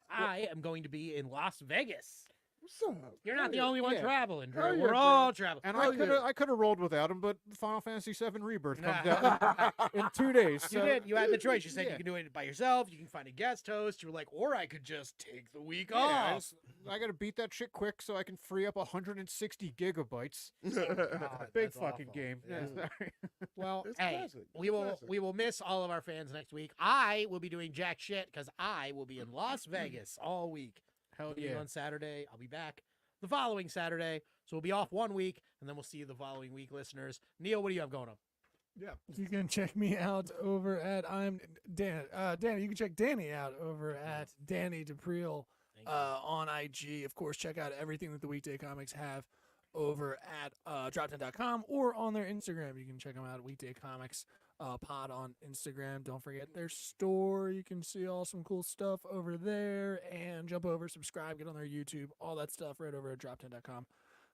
I am going to be in Las Vegas. What's up? You're not the Hell only one yeah. traveling, Drew. Hell yeah, We're bro. all traveling. and Oh, I could have rolled without him, but Final Fantasy VII Rebirth comes out in 2 days. You so- did. You had the choice. You said Yeah. you can do it by yourself. You can find a guest host. You were like, or I could just take the week Yeah, off. I got to beat that shit quick so I can free up 160 gigabytes. God, Big that's fucking awful. game. Yeah. Sorry. Well, It's hey, classic. we will miss all of our fans next week. I will be doing jack shit because I will be in Las Vegas all week. Hell Beginning yeah. on Saturday. I'll be back the following Saturday. So we'll be off 1 week, and then we'll see you the following week, listeners. Neil, what do you have going on? Yeah, you can check me out over at I'm Dan. Danny, you can check Danny out over at Danny D'Aprile on IG. Of course, check out everything that the Weekday Comics have over at drop10.com or on their Instagram. You can check them out at Weekday Comics pod on Instagram. Don't forget their store. You can see all some cool stuff over there, and jump over, subscribe, get on their YouTube, all that stuff right over at drop10.com.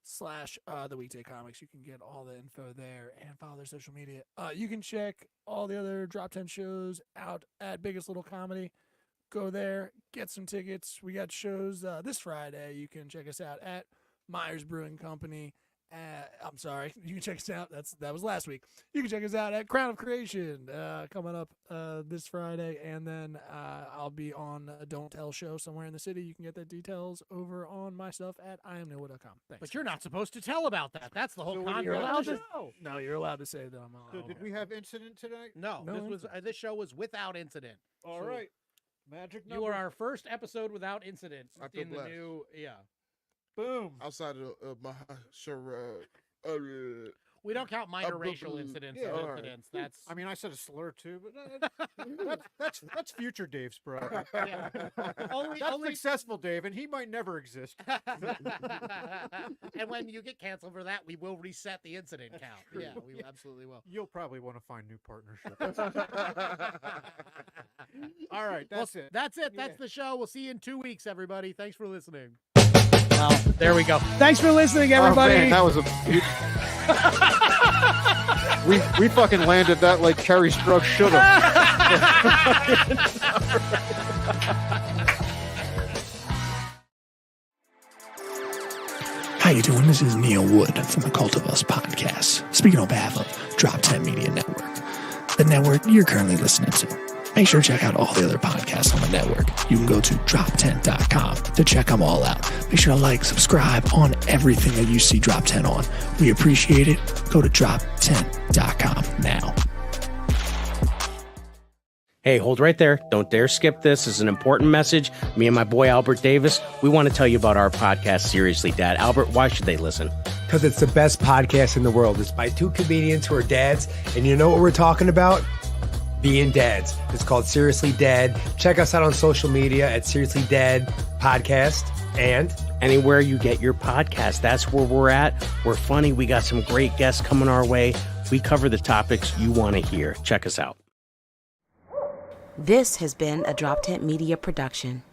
/ the Weekday Comics. You can get all the info there and follow their social media. You can check all the other Drop 10 shows out at Biggest Little Comedy. Go there, get some tickets. We got shows this Friday. You can check us out at Myers Brewing Company. I'm sorry, you can check us out. That was last week. You can check us out at Crown of Creation coming up this Friday, and then I'll be on a Don't Tell show somewhere in the city. You can get the details over on my stuff at IamNoah.com. Thanks. But you're not supposed to tell about that. That's the whole So what concept are you of allowed the to- show. No, you're allowed to say that I'm on. So did we have incident tonight? No, No this show was without incident. All So right. Magic You number. are our first episode without incident I feel in the blessed. new. Yeah, Boom. Outside of my we don't count minor bu- racial bu- incidents yeah, as all right. incidents. That's I mean, I said a slur too, but that's future Dave's bro. yeah. only That's only. successful Dave, and he might never exist. And when you get canceled for that, we will reset the incident count. true. Yeah, we absolutely will. You'll probably want to find new partnerships. All right, that's Well, it. That's it. Yeah. That's the show. We'll see you in 2 weeks, everybody. Thanks for listening. Well, there we go. Thanks for listening, everybody. Oh, man, that was a. we fucking landed that like Kerry Strug should have. How you doing? This is Neil Wood from the Cult of Us podcast, speaking on behalf of Drop 10 Media Network, the network you're currently listening to. Make sure to check out all the other podcasts on the network. You can go to drop10.com to check them all out. Make sure to like, subscribe on everything that you see Drop 10 on. We appreciate it. Go to drop10.com now. Hey, hold right there. Don't dare skip this. This is an important message. Me and my boy Albert Davis, we want to tell you about our podcast, Seriously Dad. Albert, why should they listen? Because it's the best podcast in the world. It's by two comedians who are dads. And you know what we're talking about? Being dads. It's called Seriously Dad. Check us out on social media at Seriously Dad Podcast. And Anywhere you get your podcast, that's where we're at. We're funny. We got some great guests coming our way. We cover the topics you want to hear. Check us out. This has been a Drop Tent Media production.